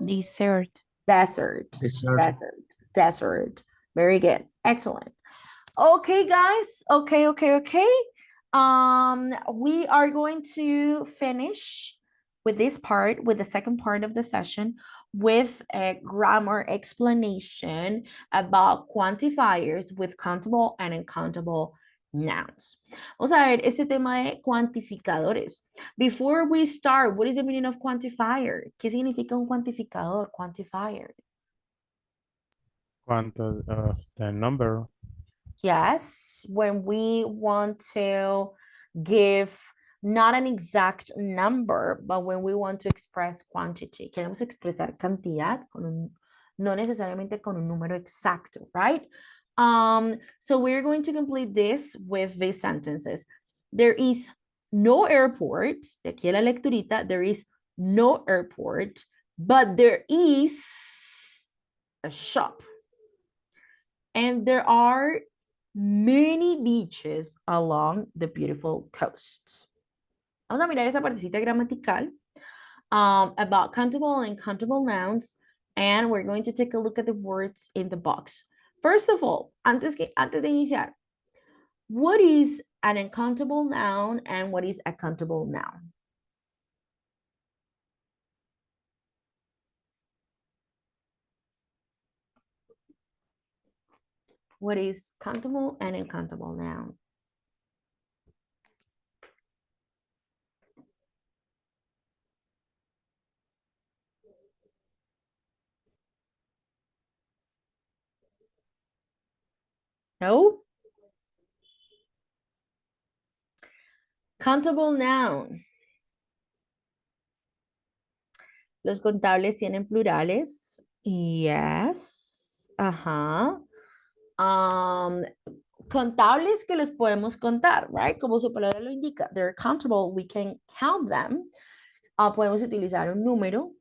Desert. Desert. Desert. Very good. Excellent. Okay, guys. Okay. We are going to finish with this part, with the second part of the session, with a grammar explanation about quantifiers with countable and uncountable nouns. Vamos a ver este tema de cuantificadores. Before we start, what is the meaning of quantifier? ¿Qué significa un cuantificador? Quantifier. quanto of the number. Yes, when we want to give not an exact number, but when we want to express quantity. Queremos expresar cantidad no necesariamente con un número exacto, right? So we're going to complete this with these sentences. There is no airport, de aquí a la lecturita, there is no airport, but there is a shop. And there are many beaches along the beautiful coasts. Vamos a mirar esa partecita gramatical. about countable and uncountable nouns, and we're going to take a look at the words in the box. First of all, antes de iniciar, what is an uncountable noun and what is a countable noun? What is countable and uncountable noun? No? Countable noun. Los contables tienen plurales. Yes. Ajá. Contables que los podemos contar, right? Como su palabra lo indica. They're countable. We can count them. Podemos utilizar un número.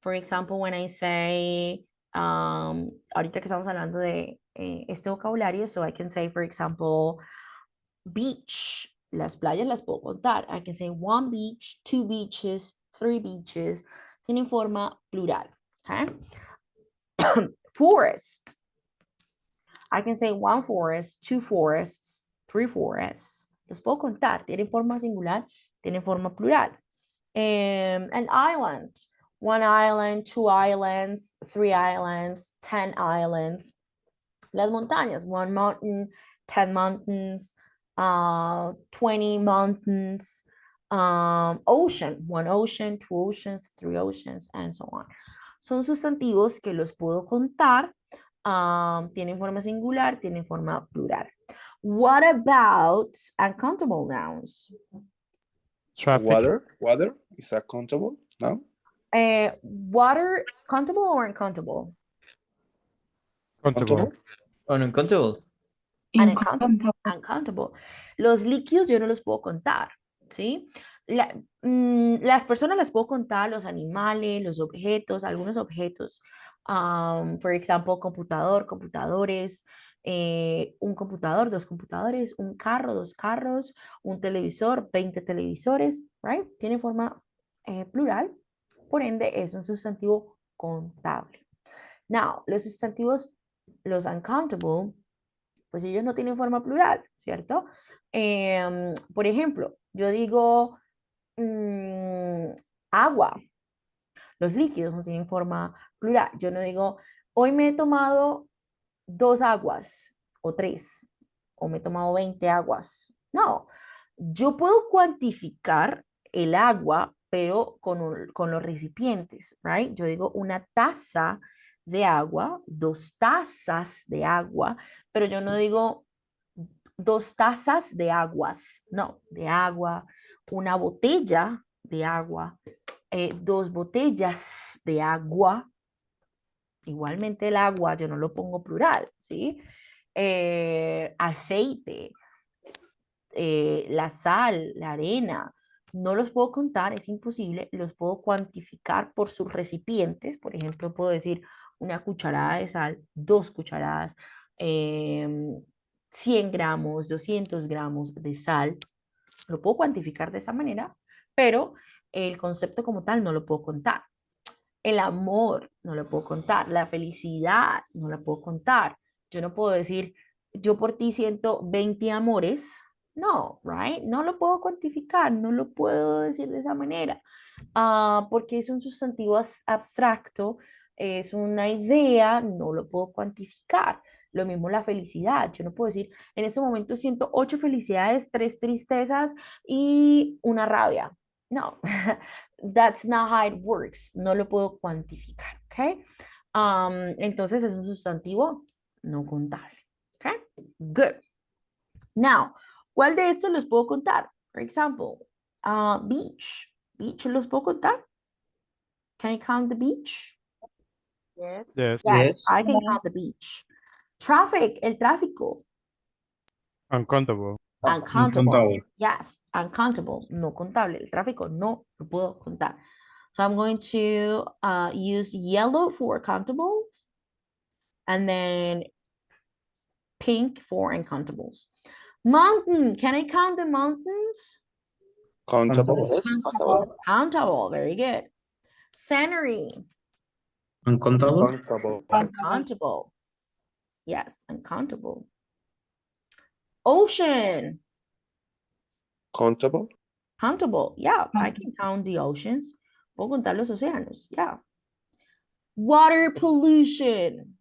For example, when I say, ahorita que estamos hablando de este vocabulario, so I can say, for example, beach. Las playas las puedo contar. I can say one beach, two beaches, three beaches. Tienen forma plural. Okay? Forest. I can say one forest, two forests, three forests. Los puedo contar. Tienen forma singular, tienen forma plural. An island. One island, two islands, three islands, 10 islands. Las montañas. One mountain, 10 mountains, 20 mountains. Ocean. One ocean, two oceans, three oceans, and so on. Son sustantivos que los puedo contar. Tienen forma singular, tienen forma plural. What about uncountable nouns? Traffic. Water is a countable noun. Water, countable or uncountable? Countable. Uncountable. Uncountable. Los líquidos yo no los puedo contar, ¿sí? Las personas las puedo contar, los animales, los objetos, algunos objetos. For example, computador, computadores, un computador, dos computadores, un carro, dos carros, un televisor, 20 televisores, right? Tiene forma plural, por ende es un sustantivo contable. Now, los sustantivos, los uncountable, pues ellos no tienen forma plural, ¿cierto? Por ejemplo, yo digo agua. Los líquidos no tienen forma plural. Yo no digo, hoy me he tomado 2 aguas o 3, o me he tomado 20 aguas. No, yo puedo cuantificar el agua, pero con los recipientes, right? Yo digo una taza de agua, 2 tazas de agua, pero yo no digo 2 tazas de aguas, no, de agua, una botella de agua, 2 botellas de agua. Igualmente el agua yo no lo pongo plural, ¿sí? Aceite, la sal, la arena, no los puedo contar, es imposible, los puedo cuantificar por sus recipientes. Por ejemplo, puedo decir una cucharada de sal, 2 cucharadas, 100 gramos, 200 gramos de sal. Lo puedo cuantificar de esa manera, pero el concepto como tal no lo puedo contar. El amor no lo puedo contar, la felicidad no la puedo contar. Yo no puedo decir, yo por ti siento 20 amores. No, right? No lo puedo cuantificar, no lo puedo decir de esa manera, porque es un sustantivo abstracto, es una idea, no lo puedo cuantificar. Lo mismo la felicidad, yo no puedo decir, en este momento siento 8 felicidades, 3 tristezas y una rabia. No, that's not how it works. No lo puedo cuantificar, ¿ok? Entonces es un sustantivo no contable, ¿ok? Good. Now, ¿cuál de estos los puedo contar? For example, beach. Beach, ¿los puedo contar? Can I count the beach? Yes. Yes, I can count the beach. Traffic, el tráfico. Uncountable. Uncountable. Yes, uncountable, no contable. El tráfico no lo puedo contar. So I'm going to use yellow for countable and then pink for uncountables. Mountain, can I count the mountains? Countable. Yes, countable. Countable, very good. Scenery. Uncountable. Uncountable. Uncountable. Yes, uncountable. Ocean. Countable. Countable. Yeah, I can count the oceans. Puedo contar los océanos. Yeah. Water pollution.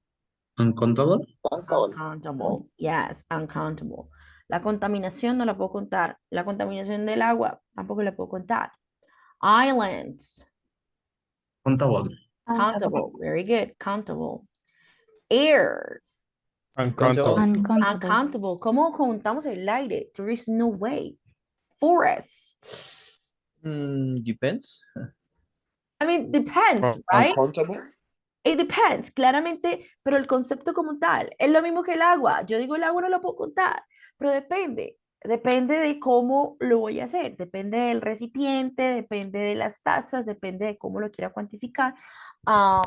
Uncountable. Uncountable. Yes, uncountable. La contaminación no la puedo contar. La contaminación del agua tampoco la puedo contar. Islands. Countable. Countable. Very good. Countable. Air. Uncountable. Uncountable. ¿Cómo contamos el aire? There is no way. Forest. Depends. I mean, depends, right? Uncountable. It depends, claramente, pero el concepto como tal es lo mismo que el agua. Yo digo el agua no lo puedo contar, pero depende de cómo lo voy a hacer, depende del recipiente, depende de las tazas, depende de cómo lo quiera cuantificar,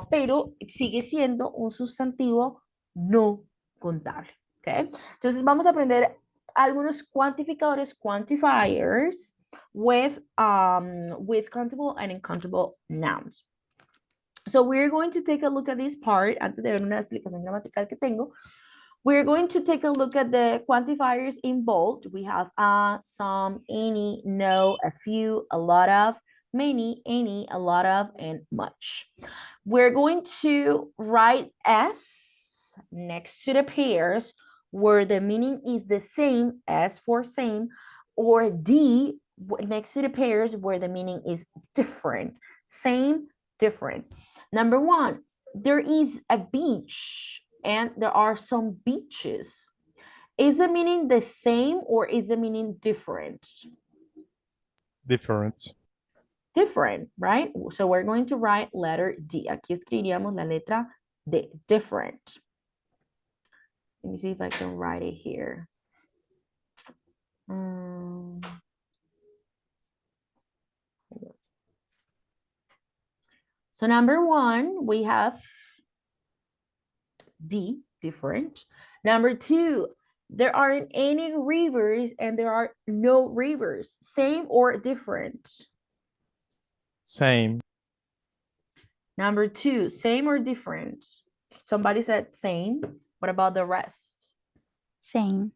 pero sigue siendo un sustantivo no contable, ¿ok? Entonces vamos a aprender algunos cuantificadores, quantifiers, with countable and uncountable nouns. So we're going to take a look at this part. Antes de ver una explicación gramatical que tengo, we're going to take a look at the quantifiers in bold. We have some, any, no, a few, a lot of, many, any, a lot of, and much. We're going to write S next to the pairs where the meaning is the same, as for same, or D next to the pairs where the meaning is different. Same, different. Number one, there is a beach and there are some beaches. Is the meaning the same or is the meaning different? Different. Different, right? So we're going to write letter D. Aquí escribiríamos la letra D, different. Let me see if I can write it here. So number one, we have D, different. Number two, there aren't any rivers and there are no rivers. Same or different? Same. Number two, same or different? Somebody said same. What about the rest? Same.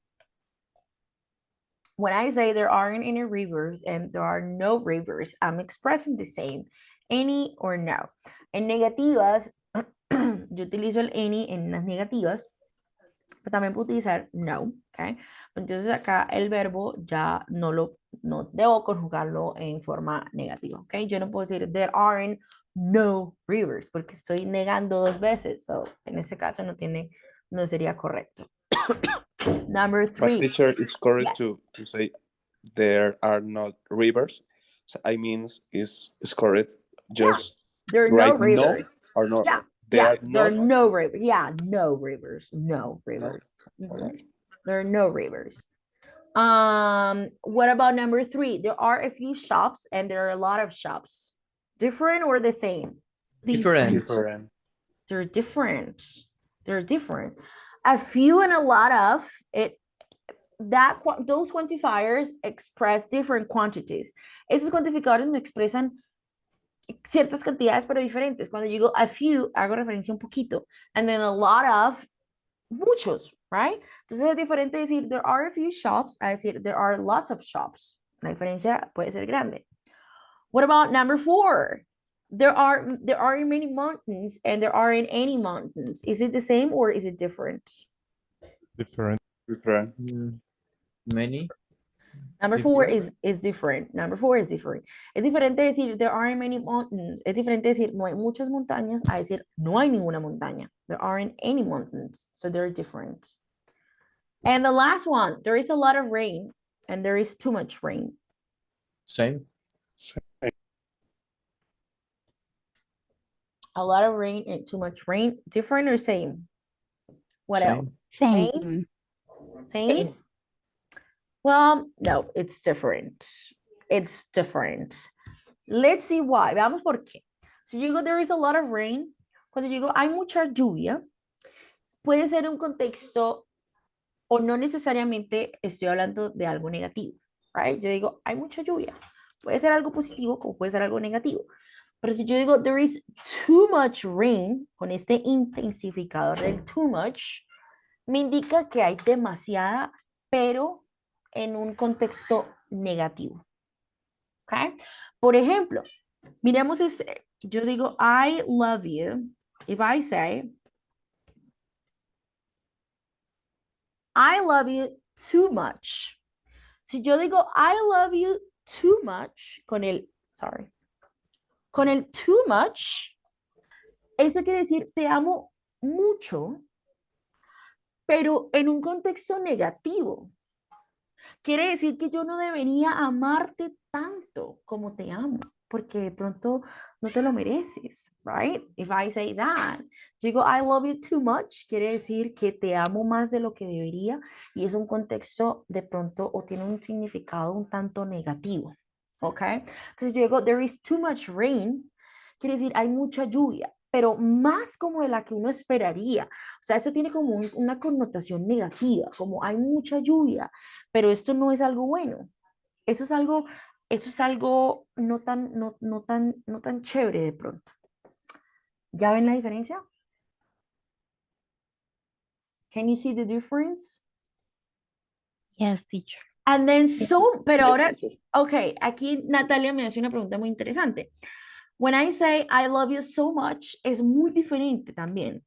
When I say there aren't any rivers and there are no rivers, I'm expressing the same, any or no. En negativas, yo utilizo el any en las negativas, pero también puedo utilizar no, ¿ok? Entonces acá el verbo ya no debo conjugarlo en forma negativa, ¿ok? Yo no puedo decir there aren't no rivers, porque estoy negando dos veces, so en ese caso no sería correcto. Number three. But teacher, it's correct Yes. to say there are not rivers. So I mean, it's correct. Just There are no write rivers. no or not. Yeah, There are there are not. no rivers. Yeah, no rivers. No rivers. Okay. There are no rivers. What about number three? There are a few shops and there are a lot of shops. Different or the same? Different. Different. They're different. They're different. A few and a lot of it. Those quantifiers express different quantities. Esos cuantificadores me expresan ciertas cantidades pero diferentes. Cuando yo digo a few, hago referencia a un poquito. And then a lot of, muchos, right? Entonces es diferente decir there are a few shops a decir there are lots of shops. La diferencia puede ser grande. What about number four? There are many mountains and there aren't any mountains. Is it the same or is it different? Different. Different. Many. Number four is different. Number four is different. Es diferente decir there aren't many mountains. Es diferente decir no hay muchas montañas a decir no hay ninguna montaña. There aren't any mountains. So they're different. And the last one, there is a lot of rain and there is too much rain. Same. A lot of rain and too much rain. Different or same? What Same. else? Same. Same? Well, no, it's different. It's different. Let's see why. Veamos por qué. Si yo digo there is a lot of rain, cuando yo digo hay mucha lluvia, puede ser un contexto o no necesariamente estoy hablando de algo negativo, right? Yo digo hay mucha lluvia. Puede ser algo positivo como puede ser algo negativo. Pero si yo digo, there is too much rain, con este intensificador del too much, me indica que hay demasiada, pero en un contexto negativo. ¿Ok? Por ejemplo, miremos este. Yo digo, I love you. If I say, I love you too much. Si yo digo, I love you too much, con el too much, eso quiere decir, te amo mucho, pero en un contexto negativo. Quiere decir que yo no debería amarte tanto como te amo, porque de pronto no te lo mereces, right? If I say that, yo digo I love you too much, quiere decir que te amo más de lo que debería y es un contexto de pronto o tiene un significado un tanto negativo, ¿ok? Entonces yo digo there is too much rain, quiere decir hay mucha lluvia, pero más como de la que uno esperaría. O sea, eso tiene como una connotación negativa, como hay mucha lluvia, pero esto no es algo bueno. Eso es algo no tan chévere de pronto. ¿Ya ven la diferencia? Can you see the difference? Yes, teacher. And then so, pero Yes, ahora, teacher. ok, aquí Natalia me hace una pregunta muy interesante. When I say I love you so much, es muy diferente también.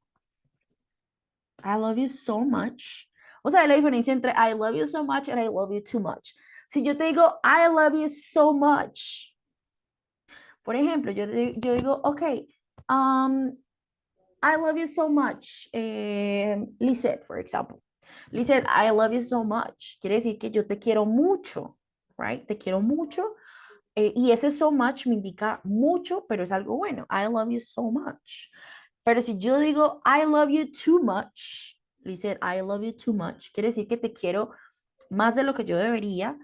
I love you so much. O sea, la diferencia entre I love you so much and I love you too much. Si yo te digo I love you so much, por ejemplo, yo digo, ok, I love you so much, Lisette, for example. Lisette, I love you so much. Quiere decir que yo te quiero mucho, right? Te quiero mucho. Y ese so much me indica mucho, pero es algo bueno. I love you so much. Pero si yo digo, I love you too much, Lisette, I love you too much, quiere decir que te quiero más de lo que yo debería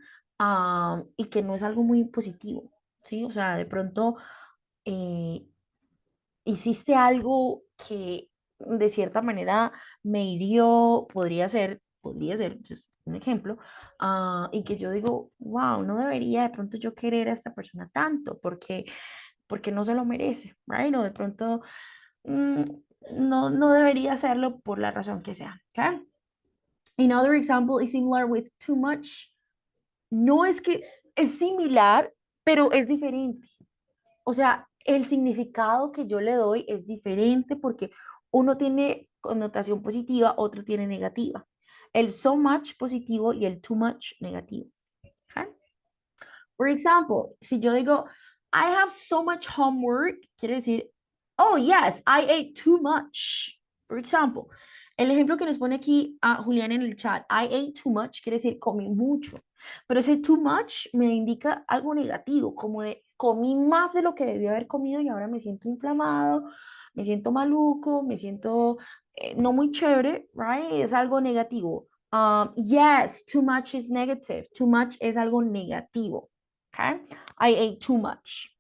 y que no es algo muy positivo, ¿sí? O sea, de pronto hiciste algo que de cierta manera me hirió, podría ser just un ejemplo, y que yo digo, wow, no debería de pronto yo querer a esta persona tanto porque no se lo merece, right? O de pronto mm, no debería hacerlo por la razón que sea, okay? Another example is similar with too much. No es que es similar, pero es diferente. O sea, el significado que yo le doy es diferente porque uno tiene connotación positiva, otro tiene negativa. El so much positivo y el too much negativo. Okay? For example, si yo digo, I have so much homework, quiere decir, oh, yes, I ate too much. For example, el ejemplo que nos pone aquí a Julián en el chat, I ate too much, quiere decir comí mucho. Pero ese too much me indica algo negativo, como de comí más de lo que debía haber comido y ahora me siento inflamado, me siento maluco, me siento no muy chévere, right? Es algo negativo. Yes, too much is negative. Too much es algo negativo. Okay, I ate too much.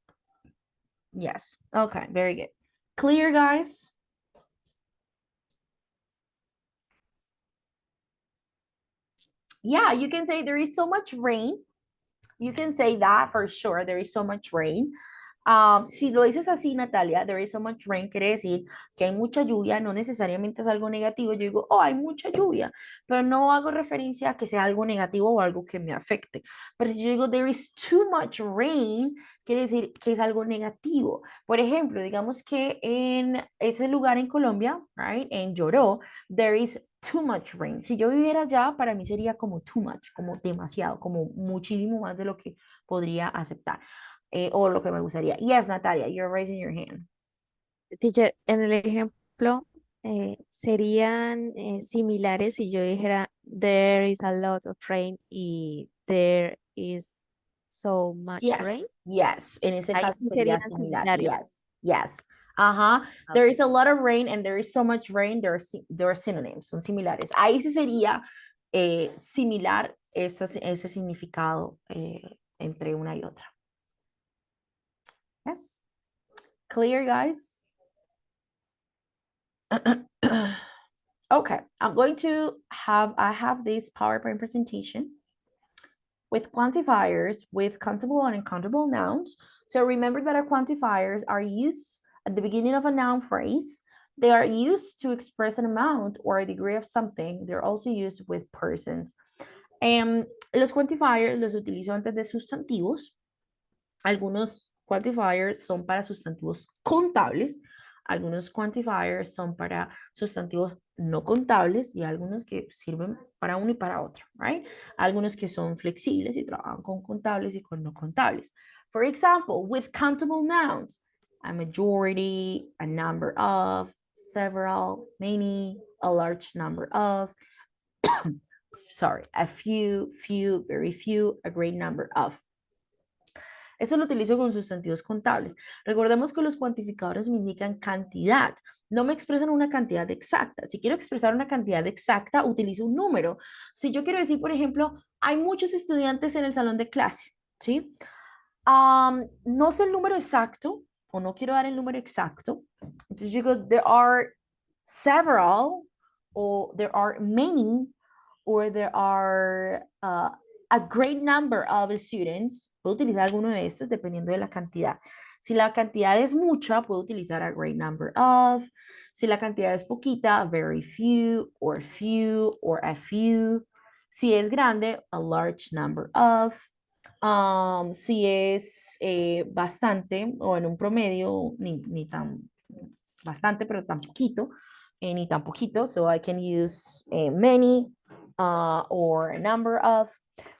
Yes. Okay, very good. Clear, guys? Yeah, you can say there is so much rain. You can say that for sure. There is so much rain. Si lo dices así, Natalia, there is so much rain, quiere decir que hay mucha lluvia, no necesariamente es algo negativo. Yo digo, oh, hay mucha lluvia, pero no hago referencia a que sea algo negativo o algo que me afecte. Pero si yo digo, there is too much rain, quiere decir que es algo negativo. Por ejemplo, digamos que en ese lugar en Colombia, right, en Lloró, there is too much rain. Si yo viviera allá, para mí sería como too much, como demasiado, como muchísimo más de lo que podría aceptar. O lo que me gustaría. Yes, Natalia, you're raising your hand. Teacher, en el ejemplo serían similares si yo dijera there is a lot of rain y there is so much rain. Yes, yes. En ese Ahí caso sí sería serían similar. similares. Yes, yes. Ajá. There is a lot of rain and there is so much rain. There are synonyms, son similares. Ahí sí sería similar ese significado entre una y otra. Yes. Clear, guys? Okay, I have this PowerPoint presentation with quantifiers with countable and uncountable nouns. So remember that our quantifiers are used at the beginning of a noun phrase. They are used to express an amount or a degree of something. They're also used with persons. Los quantifiers los utilizo antes de sustantivos. Algunos quantifiers son para sustantivos contables, algunos quantifiers son para sustantivos no contables y algunos que sirven para uno y para otro, right? Algunos que son flexibles y trabajan con contables y con no contables. For example, with countable nouns, a majority, a number of, several, many, a large number of, sorry, a few, very few, a great number of. Eso lo utilizo con sustantivos contables. Recordemos que los cuantificadores me indican cantidad, no me expresan una cantidad exacta. Si quiero expresar una cantidad exacta, utilizo un número. Si yo quiero decir, por ejemplo, hay muchos estudiantes en el salón de clase, ¿sí? No sé el número exacto, o no quiero dar el número exacto. Entonces digo, there are several, or there are many, or there are a great number of students. Puedo utilizar alguno de estos dependiendo de la cantidad. Si la cantidad es mucha, puedo utilizar a great number of. Si la cantidad es poquita, a very few, or a few. Si es grande, a large number of. Si es bastante o en un promedio, ni tan bastante, pero tan poquito, ni tan poquito. So I can use many or a number of.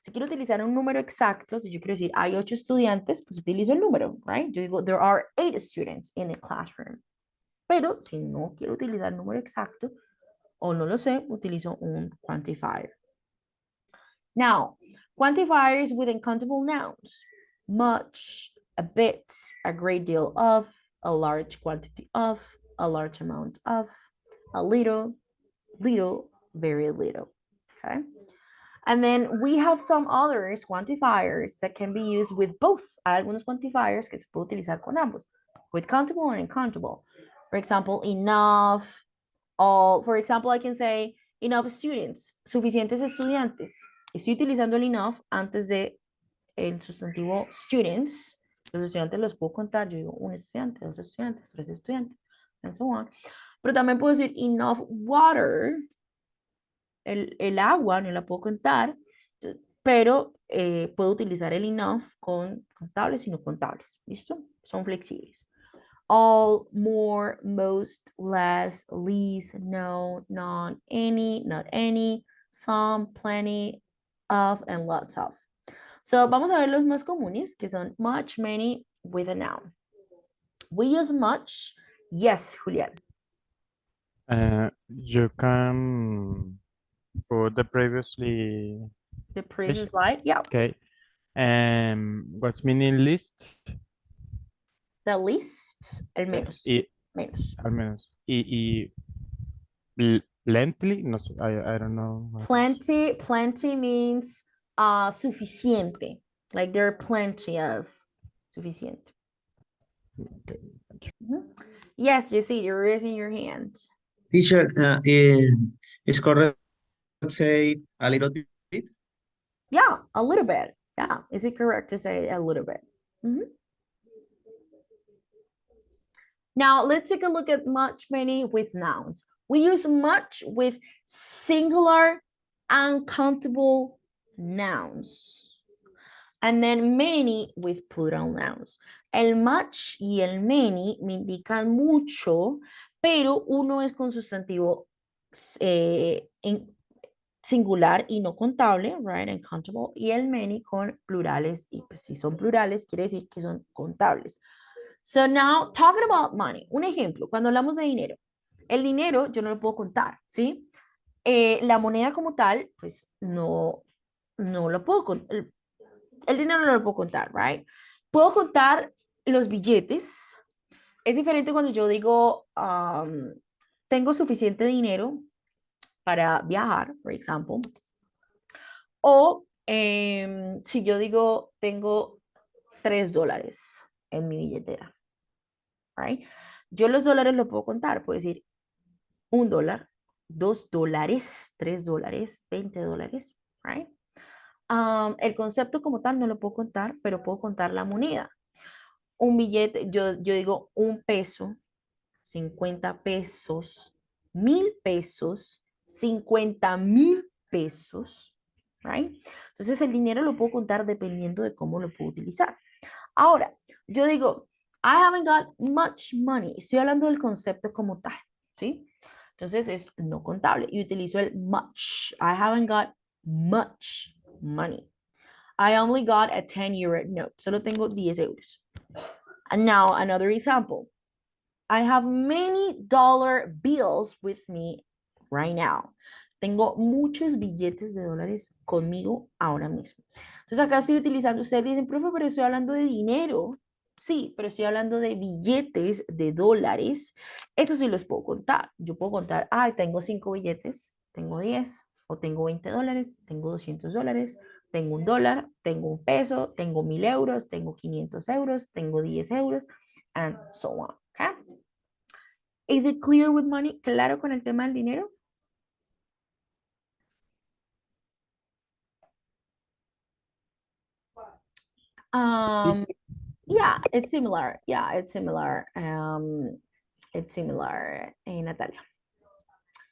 Si quiero utilizar un número exacto, si yo quiero decir hay 8 estudiantes, pues utilizo el número, right? Yo digo, there are 8 students in the classroom. Pero si no quiero utilizar el número exacto o no lo sé, utilizo un quantifier. Now, quantifiers with uncountable nouns. Much, a bit, a great deal of, a large quantity of, a large amount of, a little, very little, okay? And then we have some others, quantifiers, that can be used with both. Hay algunos quantifiers que se puede utilizar con ambos, with countable and uncountable. For example, enough, all. For example, I can say enough students, suficientes estudiantes. Estoy utilizando el enough antes de el sustantivo students. Los estudiantes los puedo contar. Yo digo un estudiante, dos estudiantes, tres estudiantes, and so on. Pero también puedo decir enough water. El agua no la puedo contar, pero puedo utilizar el enough con contables y no contables. ¿Listo? Son flexibles. All, more, most, less, least, no, none, any, not any, some, plenty, of, and lots of. So, vamos a ver los más comunes, que son much, many, with a noun. We use much. Yes, Julián. You can put the previously. The previous slide, yeah. Okay. What's meaning list? The least, el menos. Y, menos. Al menos. Y plenty, no sé, I don't know. Plenty means suficiente. Like there are plenty of suficiente. Okay, thank you. Yes, you see, you're raising your hand. Teacher, is correct to say a little bit? Yeah, a little bit. Yeah, is it correct to say a little bit? Now, let's take a look at much, many with nouns. We use much with singular, uncountable nouns. And then many with plural nouns. El much y el many me indican mucho, pero uno es con sustantivo singular y no contable, right, uncountable, y el many con plurales, y pues si son plurales quiere decir que son contables. So now, talking about money, un ejemplo, cuando hablamos de dinero, el dinero yo no lo puedo contar, ¿sí? La moneda como tal, pues no lo puedo contar, el dinero no lo puedo contar, right? Puedo contar los billetes. Es diferente cuando yo digo, tengo suficiente dinero para viajar, por ejemplo. O si yo digo, tengo $3 en mi billetera, right? Yo los dólares lo puedo contar, puedo decir $1, $2, $3, $20, right? El concepto como tal no lo puedo contar, pero puedo contar la moneda. Un billete, yo digo un peso, 50 pesos, 1000 pesos, 50,000 pesos, right? Entonces el dinero lo puedo contar dependiendo de cómo lo puedo utilizar. Ahora, yo digo, I haven't got much money. Estoy hablando del concepto como tal, ¿sí? Entonces es no contable y utilizo el much. I haven't got much money. I only got a 10 euro note. Solo tengo 10 euros. And now another example. I have many dollar bills with me right now. Tengo muchos billetes de dólares conmigo ahora mismo. Entonces acá estoy utilizando, ustedes dicen, profe, pero estoy hablando de dinero. Sí, pero estoy hablando de billetes de dólares. Eso sí los puedo contar. Yo puedo contar, tengo 5 billetes, tengo 10, o tengo 20 dólares, tengo 200 dólares, tengo un dólar, tengo un peso, tengo 1000 euros, tengo 500 euros, tengo 10 euros, and so on. Okay? Is it clear with money? ¿Claro con el tema del dinero? Yeah, it's similar. Yeah, it's similar. It's similar, Natalia.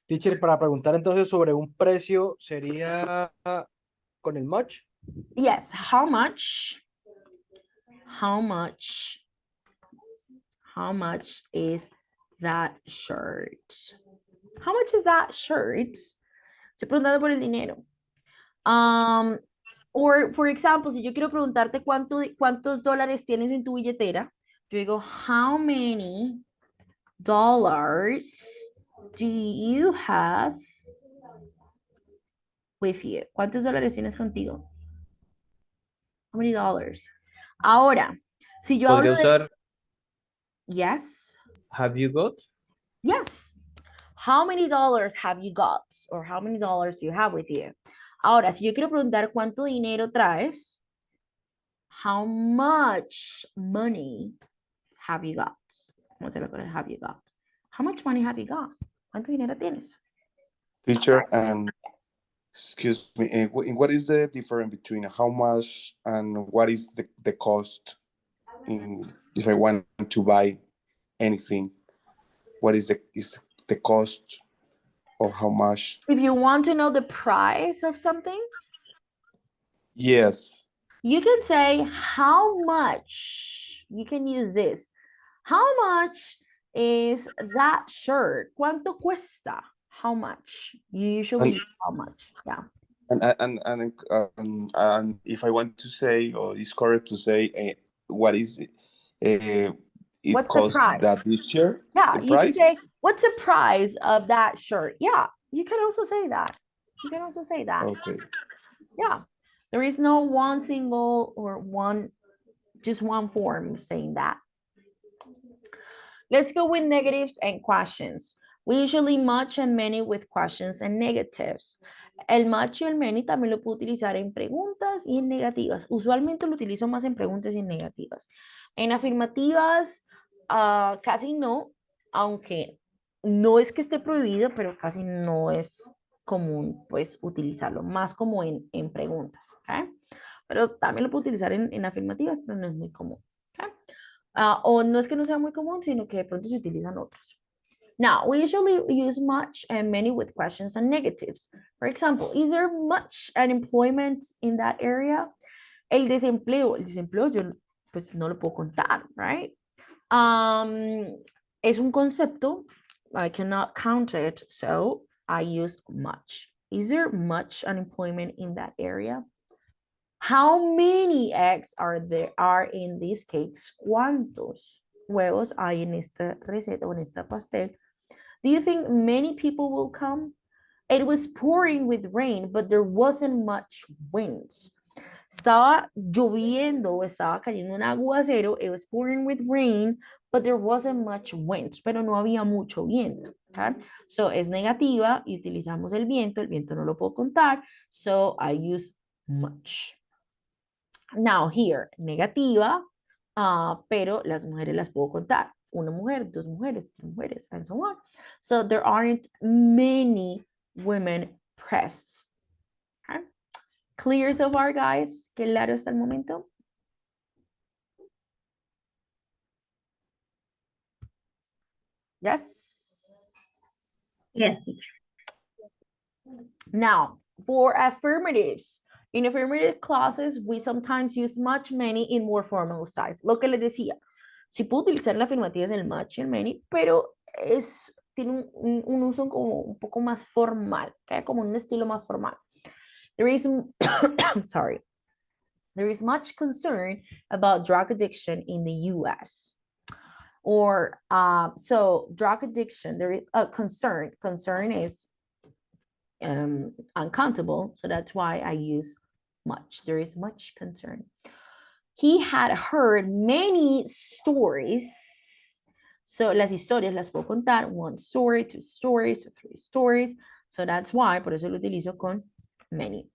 Teacher, para preguntar entonces sobre un precio, ¿sería con el much? Yes, how much? How much? How much is that shirt? How much is that shirt? Estoy preguntando por el dinero. Or, for example, si yo quiero preguntarte cuántos dólares tienes en tu billetera, yo digo, how many dollars do you have with you? ¿Cuántos dólares tienes contigo? How many dollars? Ahora, si yo hablo ¿Podría usar yes, have you got? yes. How many dollars have you got? Or how many dollars do you have with you? Ahora, si yo quiero preguntar cuánto dinero traes, how much money have you got? Vamos a ver con have you got. How much money have you got? ¿Cuánto dinero tienes? Teacher, and excuse me, what is the difference between how much and what is the cost if I want to buy anything? What is the cost or how much? If you want to know the price of something, Yes. you can say how much. You can use this. How much is that shirt? ¿Cuánto cuesta? How much? You usually use how much. Yeah. And if I want to say, or it's correct to say, what is it? It What's the costs price? that shirt? Yeah, The you can price? say, what's the price of that shirt? Yeah, you can also say that. You can also say that. Okay. Yeah, there is no one single or just one form saying that. Let's go with negatives and questions. We usually match and many with questions and negatives. El much y el many también lo puedo utilizar en preguntas y en negativas. Usualmente lo utilizo más en preguntas y en negativas. En afirmativas, casi no, aunque no es que esté prohibido, pero casi no es común pues utilizarlo, más como en preguntas, ¿ok? Pero también lo puedo utilizar en afirmativas, pero no es muy común, ¿ok? O no es que no sea muy común, sino que de pronto se utilizan otros. Now, we usually use much and many with questions and negatives. For example, is there much unemployment in that area? El desempleo yo pues no lo puedo contar, right? Es un concepto, I cannot count it, so I use much. Is there much unemployment in that area? How many eggs are in these cakes? ¿Cuántos huevos hay en esta receta o en esta pastel? Do you think many people will come? It was pouring with rain, but there wasn't much wind. Estaba lloviendo, estaba cayendo un aguacero. It was pouring with rain, but there wasn't much wind. Pero no había mucho viento. Okay? So es negativa y utilizamos el viento no lo puedo contar. So I use much. Now here, negativa, pero las mujeres las puedo contar. Una mujer, dos mujeres, tres mujeres, and so on. So there aren't many women pressed. Okay? Clear so far, guys? Claro hasta el momento. Yes. Yes, teacher. Now, for affirmatives, in affirmative clauses, we sometimes use much, many in more formal styles. Lo que les decía, si puedo utilizar la afirmativa es el much y el many, pero tiene un uso como un poco más formal, ¿okay? Como un estilo más formal. There is, sorry, there is much concern about drug addiction in the US. Or, so drug addiction, there is a concern. Concern is uncountable, so that's why I use much. There is much concern. He had heard many stories. So las historias las puedo contar. One story, two stories, three stories. So that's why, por eso lo utilizo con many.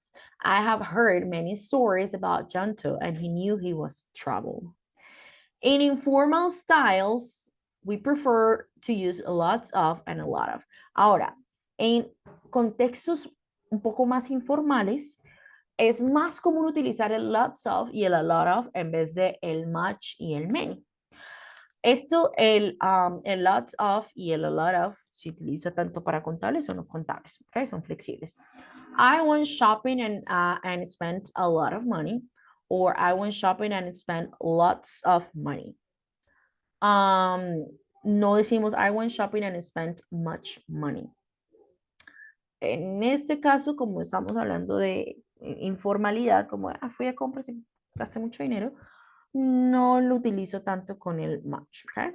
I have heard many stories about Janto, and he knew he was trouble. In informal styles, we prefer to use a lot of and a lot of. Ahora, en contextos un poco más informales, es más común utilizar el lots of y el a lot of en vez de el much y el many. Esto, el lots of y el a lot of se utiliza tanto para contables o no contables, ¿ok? Son flexibles. I went shopping and spent a lot of money, or I went shopping and spent lots of money. No decimos I went shopping and spent much money. En este caso, como estamos hablando de informalidad, como fui a compras y gasté mucho dinero, no lo utilizo tanto con el much, okay?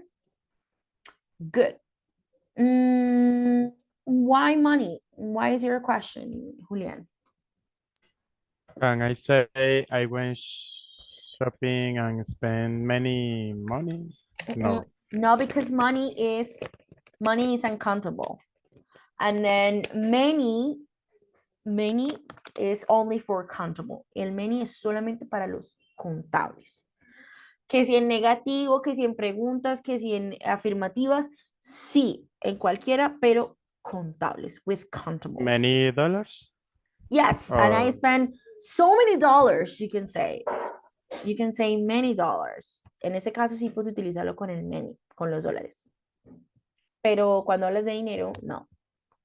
Good. Why money? Why is your question, Julian? Can I say I went shopping and spent many money? No. No, because money is uncountable. And then many is only for countable. El many es solamente para los contables. Que si en negativo, que si en preguntas, que si en afirmativas, sí, en cualquiera, pero contables, with countable. Many dollars? Yes, and I spent so many dollars, you can say. You can say many dollars. En ese caso sí puedes utilizarlo con el many, con los dólares. Pero cuando hablas de dinero, no.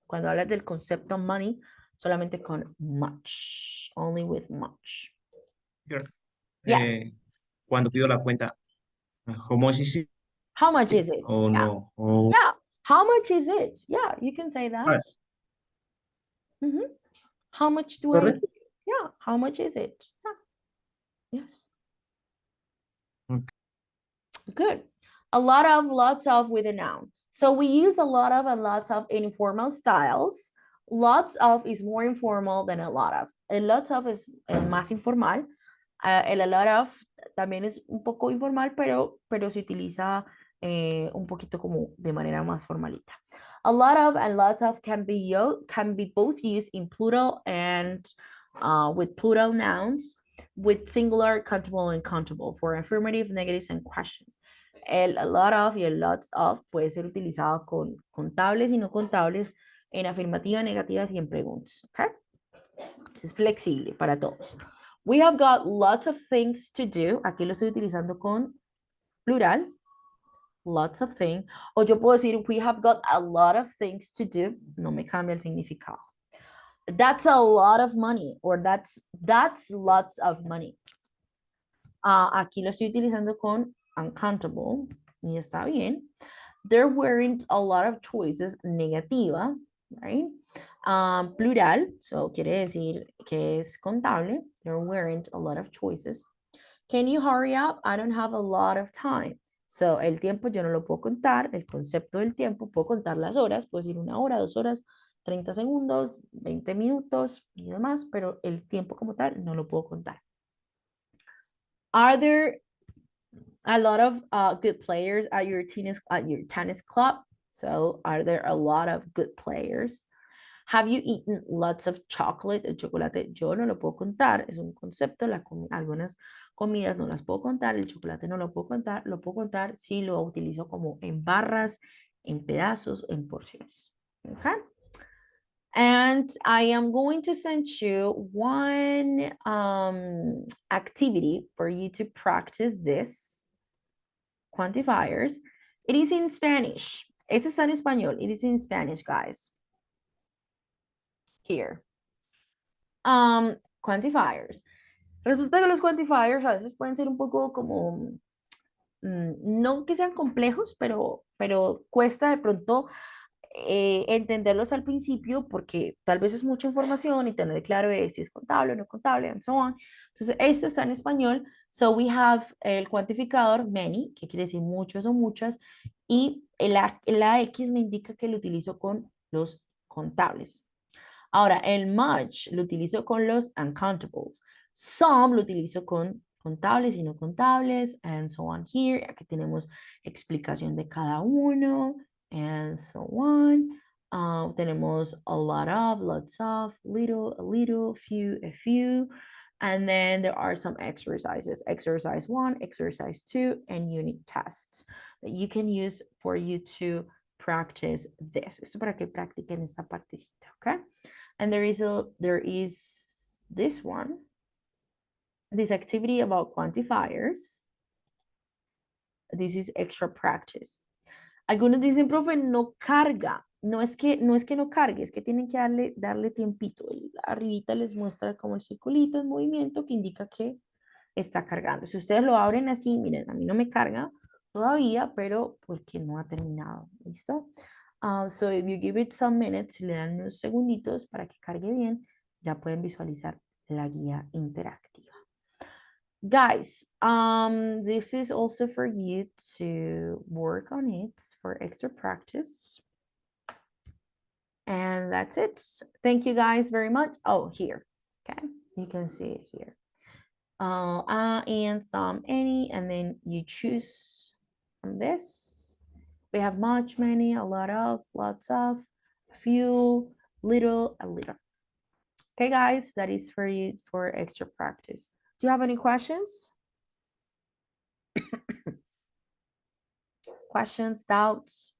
Cuando hablas del concepto money, solamente con much. Only with much. Yes. Cuando pido la cuenta, how much is it? How much is it? Oh, yeah. no. Oh. Yeah. How much is it? Yeah, you can say that. How much do I? Yeah. How much is it? Yeah. Yes. Okay. Good. A lot of, lots of with a noun. So we use a lot of and lots of in informal styles. Lots of is more informal than a lot of. A lot of es más informal. El a lot of también es un poco informal, pero se utiliza un poquito como de manera más formalita. A lot of and lots of can be both used in plural and with plural nouns, with singular, countable, and countable for affirmative, negatives, and questions. El a lot of y el lots of puede ser utilizado con contables y no contables, en afirmativa, negativas y en preguntas. ¿Ok? Es flexible para todos. We have got lots of things to do. Aquí lo estoy utilizando con plural. Lots of things. O yo puedo decir, we have got a lot of things to do. No me cambia el significado. That's a lot of money. Or that's lots of money. Aquí lo estoy utilizando con uncountable. Y está bien. There weren't a lot of choices. Negativa. Right? Plural, so quiere decir que es contable. There weren't a lot of choices. Can you hurry up? I don't have a lot of time. So, el tiempo yo no lo puedo contar. El concepto del tiempo, puedo contar las horas. Puedo decir 1 hora, 2 horas, 30 segundos, 20 minutos y demás, pero el tiempo como tal no lo puedo contar. Are there a lot of good players at your tennis club? So, are there a lot of good players? Have you eaten lots of chocolate? El chocolate yo no lo puedo contar, es un concepto. Algunas comidas no las puedo contar, el chocolate no lo puedo contar si lo utilizo como en barras, en pedazos, en porciones. Okay? And I am going to send you one activity for you to practice this quantifiers. It is in Spanish. Este está en español. It is in Spanish, guys. Here. Quantifiers. Resulta que los quantifiers a veces pueden ser un poco como, no que sean complejos, pero cuesta de pronto entenderlos al principio porque tal vez es mucha información y tener claro si es contable o no contable, and so on. Entonces, este está en español. So we have el cuantificador many, que quiere decir muchos o muchas, y la X me indica que lo utilizo con los contables. Ahora, el much lo utilizo con los uncountables. Some lo utilizo con contables y no contables, and so on here. Aquí tenemos explicación de cada uno, and so on. Tenemos a lot of, lots of, little, a little, few, a few. And then there are some exercises, exercise 1, exercise 2, and unit tests that you can use for you to practice this. Esto para que practiquen esta partecita, okay? And there is this one, this activity about quantifiers. This is extra practice. Algunos dicen, profe, no carga. No es que no cargue, es que tienen que darle tiempito. Arribita les muestra como el circulito en movimiento que indica que está cargando. Si ustedes lo abren así, miren, a mí no me carga todavía, pero porque no ha terminado. ¿Listo? So if you give it some minutes, le dan unos segunditos para que cargue bien, ya pueden visualizar la guía interactiva. Guys, this is also for you to work on it for extra practice. And that's it. Thank you guys very much. Oh, here, okay, you can see it here. And some, any, and then you choose from this. We have much, many, a lot of, lots of, few, little, a little. Okay, guys, that is for you for extra practice. Do you have any questions? Questions, doubts?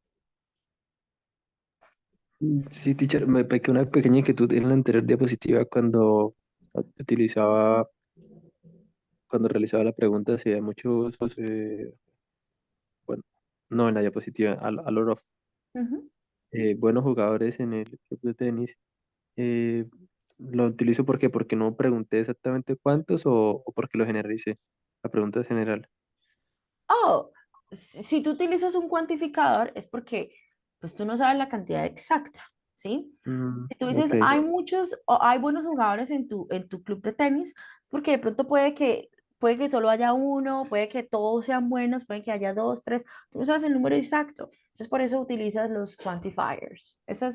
Sí, teacher, me pequé una pequeña inquietud en la anterior diapositiva cuando realizaba la pregunta, si hay muchos, bueno, no en la diapositiva, a lot of buenos jugadores en el club de tenis. ¿Lo utilizo por qué? ¿Porque no pregunté exactamente cuántos o porque lo generalicé? La pregunta es general. Oh, si tú utilizas un cuantificador es porque pues tú no sabes la cantidad exacta, ¿sí? Si tú dices, Ok. hay muchos o hay buenos jugadores en tu club de tenis, porque de pronto puede que solo haya uno, puede que todos sean buenos, puede que haya dos, tres, tú no sabes el número exacto. Entonces por eso utilizas los quantifiers. Ese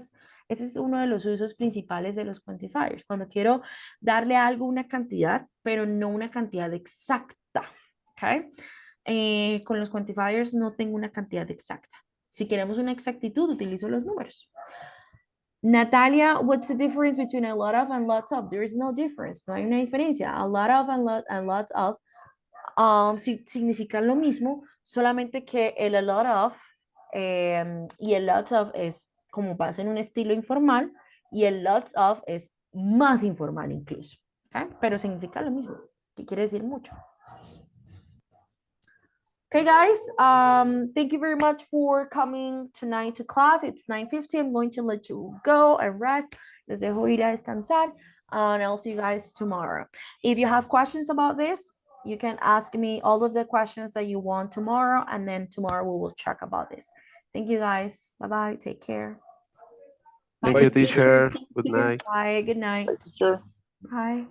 es uno de los usos principales de los quantifiers. Cuando quiero darle a algo una cantidad, pero no una cantidad exacta, ¿ok? Con los quantifiers no tengo una cantidad exacta. Si queremos una exactitud, utilizo los números. Natalia, what's the difference between a lot of and lots of? There is no difference, no hay una diferencia. A lot of and lots of significan lo mismo, solamente que el a lot of y el lots of es como pasa en un estilo informal y el lots of es más informal incluso, ¿okay? Pero significa lo mismo, que quiere decir mucho. Okay, guys, thank you very much for coming tonight to class. It's 9:50. I'm going to let you go and rest. Les dejo ir a descansar, and I'll see you guys tomorrow. If you have questions about this, you can ask me all of the questions that you want tomorrow, and then tomorrow we will check about this. Thank you, guys. Bye-bye. Take care. Thank you, teacher. Good night. Bye. Good night. Bye, teacher. Bye.